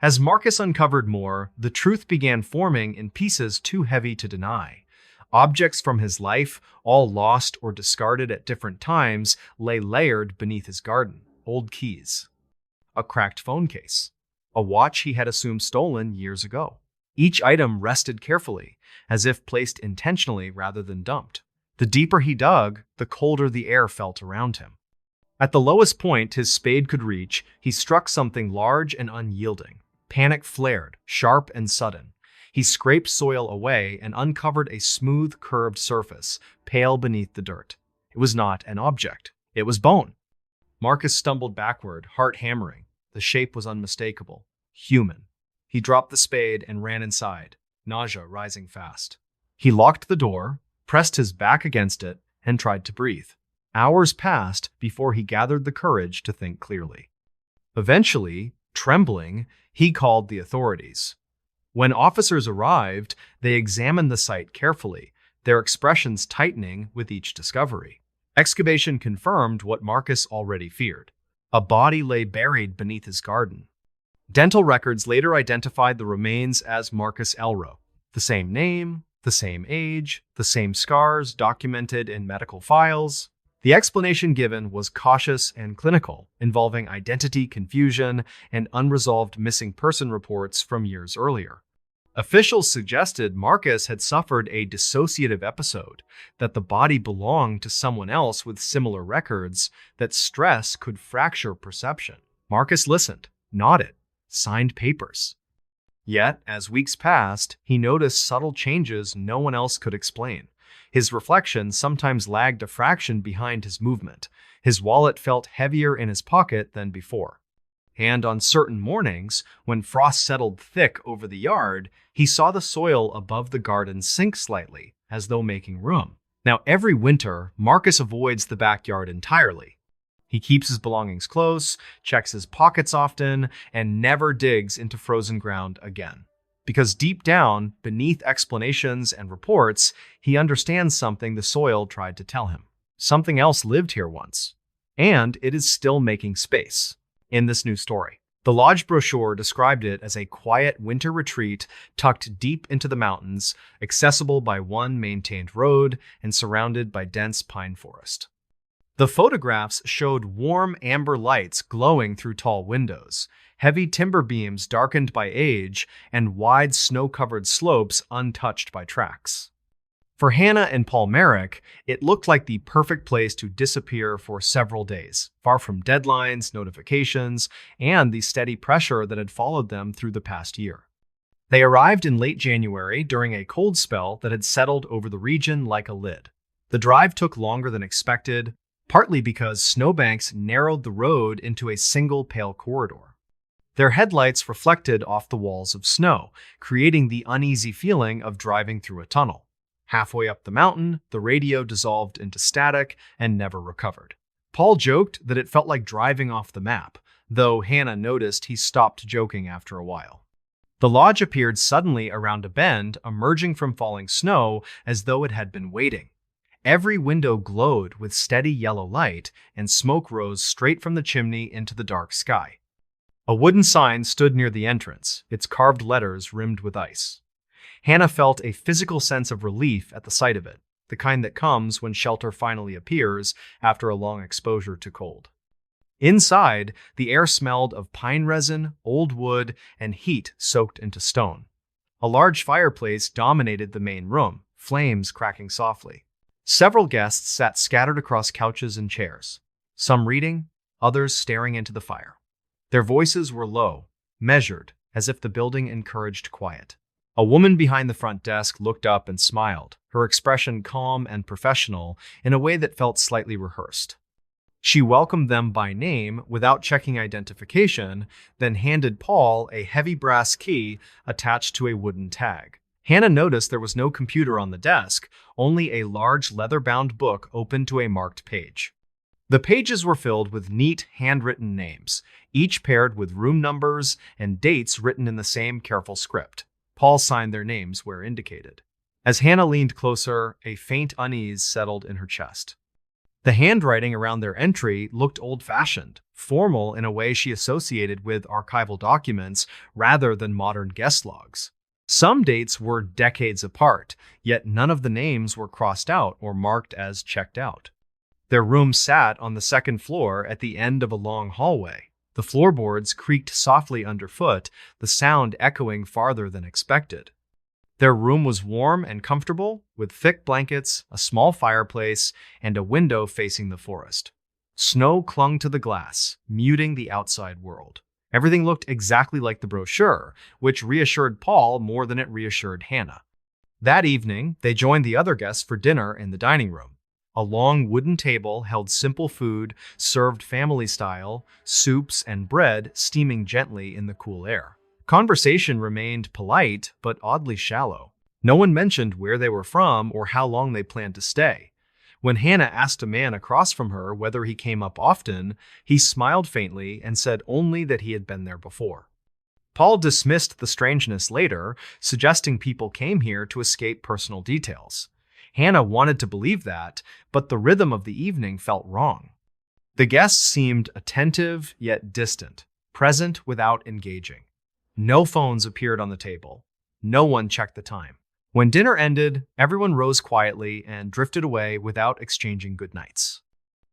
As Marcus uncovered more, the truth began forming in pieces too heavy to deny. Objects from his life, all lost or discarded at different times, lay layered beneath his garden. Old keys. A cracked phone case. A watch he had assumed stolen years ago. Each item rested carefully, as if placed intentionally rather than dumped. The deeper he dug, the colder the air felt around him. At the lowest point his spade could reach, he struck something large and unyielding. Panic flared, sharp and sudden. He scraped soil away and uncovered a smooth, curved surface, pale beneath the dirt. It was not an object. It was bone. Marcus stumbled backward, heart hammering. The shape was unmistakable. Human. He dropped the spade and ran inside, nausea rising fast. He locked the door, pressed his back against it, and tried to breathe. Hours passed before he gathered the courage to think clearly. Eventually, trembling, he called the authorities. When officers arrived, they examined the site carefully, their expressions tightening with each discovery. Excavation confirmed what Marcus already feared. A body lay buried beneath his garden. Dental records later identified the remains as Marcus Elro. The same name, the same age, the same scars documented in medical files. The explanation given was cautious and clinical, involving identity confusion and unresolved missing person reports from years earlier. Officials suggested Marcus had suffered a dissociative episode, that the body belonged to someone else with similar records, that stress could fracture perception. Marcus listened, nodded, signed papers. Yet, as weeks passed, he noticed subtle changes no one else could explain. His reflection sometimes lagged a fraction behind his movement. His wallet felt heavier in his pocket than before. And on certain mornings, when frost settled thick over the yard, he saw the soil above the garden sink slightly, as though making room. Now, every winter, Marcus avoids the backyard entirely. He keeps his belongings close, checks his pockets often, and never digs into frozen ground again. because deep down, beneath explanations and reports, he understands something the soil tried to tell him. Something else lived here once, and it is still making space in this new story. The lodge brochure described it as a quiet winter retreat tucked deep into the mountains, accessible by one maintained road and surrounded by dense pine forest. The photographs showed warm amber lights glowing through tall windows, heavy timber beams darkened by age, and wide snow-covered slopes untouched by tracks. For Hannah and Paul Merrick, it looked like the perfect place to disappear for several days, far from deadlines, notifications, and the steady pressure that had followed them through the past year. They arrived in late January during a cold spell that had settled over the region like a lid. The drive took longer than expected, partly because snowbanks narrowed the road into a single pale corridor. Their headlights reflected off the walls of snow, creating the uneasy feeling of driving through a tunnel. Halfway up the mountain, the radio dissolved into static and never recovered. Paul joked that it felt like driving off the map, though Hannah noticed he stopped joking after a while. The lodge appeared suddenly around a bend, emerging from falling snow as though it had been waiting. Every window glowed with steady yellow light, and smoke rose straight from the chimney into the dark sky. A wooden sign stood near the entrance, its carved letters rimmed with ice. Hannah felt a physical sense of relief at the sight of it, the kind that comes when shelter finally appears after a long exposure to cold. Inside, the air smelled of pine resin, old wood, and heat soaked into stone. A large fireplace dominated the main room, flames cracking softly. Several guests sat scattered across couches and chairs, some reading, others staring into the fire. Their voices were low, measured, as if the building encouraged quiet. A woman behind the front desk looked up and smiled, her expression calm and professional in a way that felt slightly rehearsed. She welcomed them by name without checking identification, then handed Paul a heavy brass key attached to a wooden tag. Hannah noticed there was no computer on the desk, only a large leather-bound book open to a marked page. The pages were filled with neat, handwritten names, each paired with room numbers and dates written in the same careful script. Paul signed their names where indicated. As Hannah leaned closer, a faint unease settled in her chest. The handwriting around their entry looked old-fashioned, formal in a way she associated with archival documents rather than modern guest logs. Some dates were decades apart, yet none of the names were crossed out or marked as checked out. Their room sat on the second floor at the end of a long hallway. The floorboards creaked softly underfoot, the sound echoing farther than expected. Their room was warm and comfortable, with thick blankets, a small fireplace, and a window facing the forest. Snow clung to the glass, muting the outside world. Everything looked exactly like the brochure, which reassured Paul more than it reassured Hannah. That evening, they joined the other guests for dinner in the dining room. A long wooden table held simple food, served family style, soups and bread steaming gently in the cool air. Conversation remained polite, but oddly shallow. No one mentioned where they were from or how long they planned to stay. When Hannah asked a man across from her whether he came up often, he smiled faintly and said only that he had been there before. Paul dismissed the strangeness later, suggesting people came here to escape personal details. Hannah wanted to believe that, but the rhythm of the evening felt wrong. The guests seemed attentive yet distant, present without engaging. No phones appeared on the table. No one checked the time. When dinner ended, everyone rose quietly and drifted away without exchanging goodnights.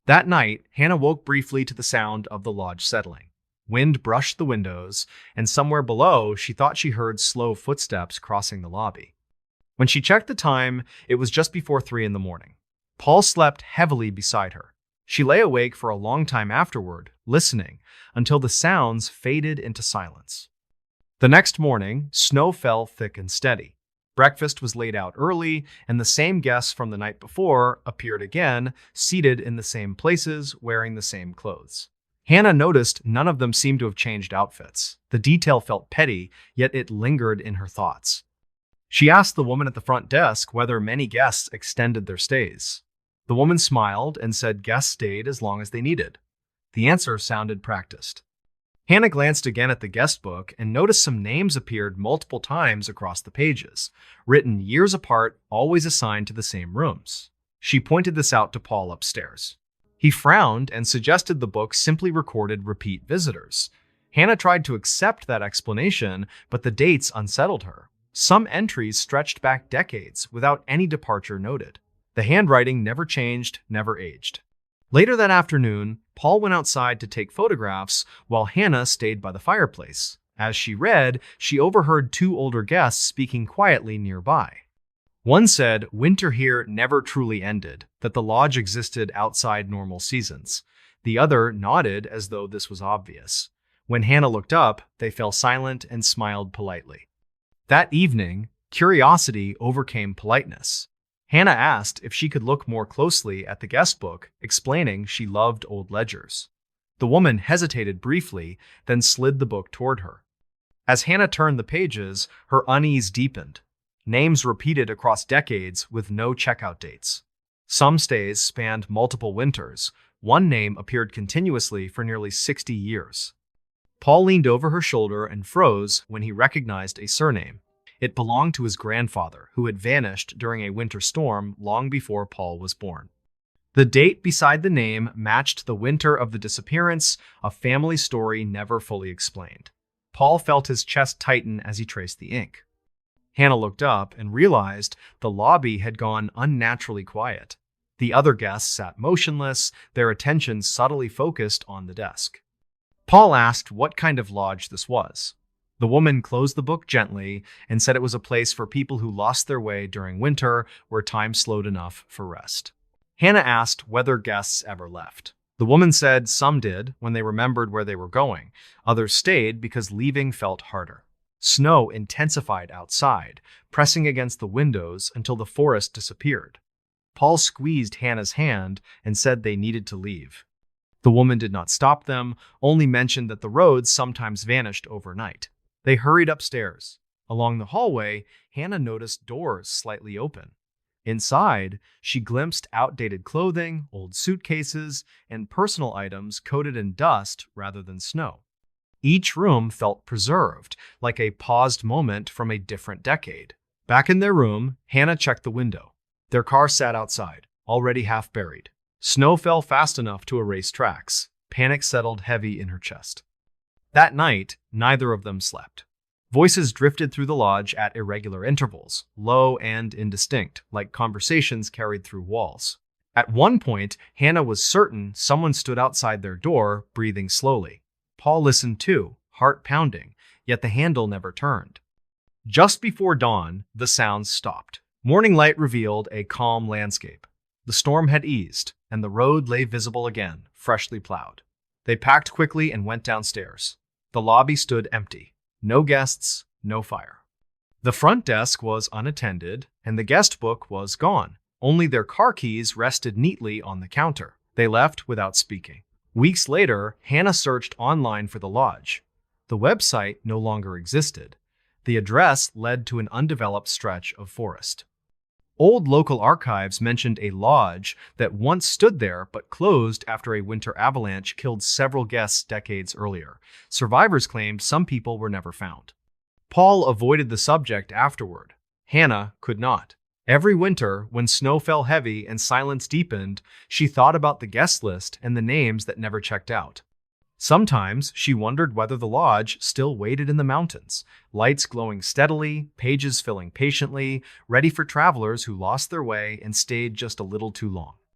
That night, Hannah woke briefly to the sound of the lodge settling. Wind brushed the windows, and somewhere below, she thought she heard slow footsteps crossing the lobby. When she checked the time, it was just before 3 in the morning. Paul slept heavily beside her. She lay awake for a long time afterward, listening, until the sounds faded into silence. The next morning, snow fell thick and steady. Breakfast was laid out early, and the same guests from the night before appeared again, seated in the same places, wearing the same clothes. Hannah noticed none of them seemed to have changed outfits. The detail felt petty, yet it lingered in her thoughts. She asked the woman at the front desk whether many guests extended their stays. The woman smiled and said guests stayed as long as they needed. The answer sounded practiced. Hannah glanced again at the guest book and noticed some names appeared multiple times across the pages, written years apart, always assigned to the same rooms. She pointed this out to Paul upstairs. He frowned and suggested the book simply recorded repeat visitors. Hannah tried to accept that explanation, but the dates unsettled her. Some entries stretched back decades without any departure noted. The handwriting never changed, never aged. Later that afternoon, Paul went outside to take photographs while Hannah stayed by the fireplace. As she read, she overheard two older guests speaking quietly nearby. One said winter here never truly ended, that the lodge existed outside normal seasons. The other nodded as though this was obvious. When Hannah looked up, they fell silent and smiled politely. That evening, curiosity overcame politeness. Hannah asked if she could look more closely at the guest book, explaining she loved old ledgers. The woman hesitated briefly, then slid the book toward her. As Hannah turned the pages, her unease deepened. Names repeated across decades with no checkout dates. Some stays spanned multiple winters. One name appeared continuously for nearly 60 years. Paul leaned over her shoulder and froze when he recognized a surname. It belonged to his grandfather, who had vanished during a winter storm long before Paul was born. The date beside the name matched the winter of the disappearance, a family story never fully explained. Paul felt his chest tighten as he traced the ink. Hannah looked up and realized the lobby had gone unnaturally quiet. The other guests sat motionless, their attention subtly focused on the desk. Paul asked what kind of lodge this was. The woman closed the book gently and said it was a place for people who lost their way during winter, where time slowed enough for rest. Hannah asked whether guests ever left. The woman said some did when they remembered where they were going. Others stayed because leaving felt harder. Snow intensified outside, pressing against the windows until the forest disappeared. Paul squeezed Hannah's hand and said they needed to leave. The woman did not stop them, only mentioned that the roads sometimes vanished overnight. They hurried upstairs. Along the hallway, Hannah noticed doors slightly open. Inside, she glimpsed outdated clothing, old suitcases, and personal items coated in dust rather than snow. Each room felt preserved, like a paused moment from a different decade. Back in their room, Hannah checked the window. Their car sat outside, already half buried. Snow fell fast enough to erase tracks. Panic settled heavy in her chest. That night, neither of them slept. Voices drifted through the lodge at irregular intervals, low and indistinct, like conversations carried through walls. At one point, Hannah was certain someone stood outside their door, breathing slowly. Paul listened too, heart pounding, yet the handle never turned. Just before dawn, the sounds stopped. Morning light revealed a calm landscape. The storm had eased, and the road lay visible again, freshly plowed. They packed quickly and went downstairs. The lobby stood empty. No guests, no fire. The front desk was unattended, and the guest book was gone. Only their car keys rested neatly on the counter. They left without speaking. Weeks later, Hannah searched online for the lodge. The website no longer existed. The address led to an undeveloped stretch of forest. Old local archives mentioned a lodge that once stood there but closed after a winter avalanche killed several guests decades earlier. Survivors claimed some people were never found. Paul avoided the subject afterward. Hannah could not. Every winter, when snow fell heavy and silence deepened, she thought about the guest list and the names that never checked out. Sometimes she wondered whether the lodge still waited in the mountains, lights glowing steadily, pages filling patiently, ready for travelers who lost their way and stayed just a little too long.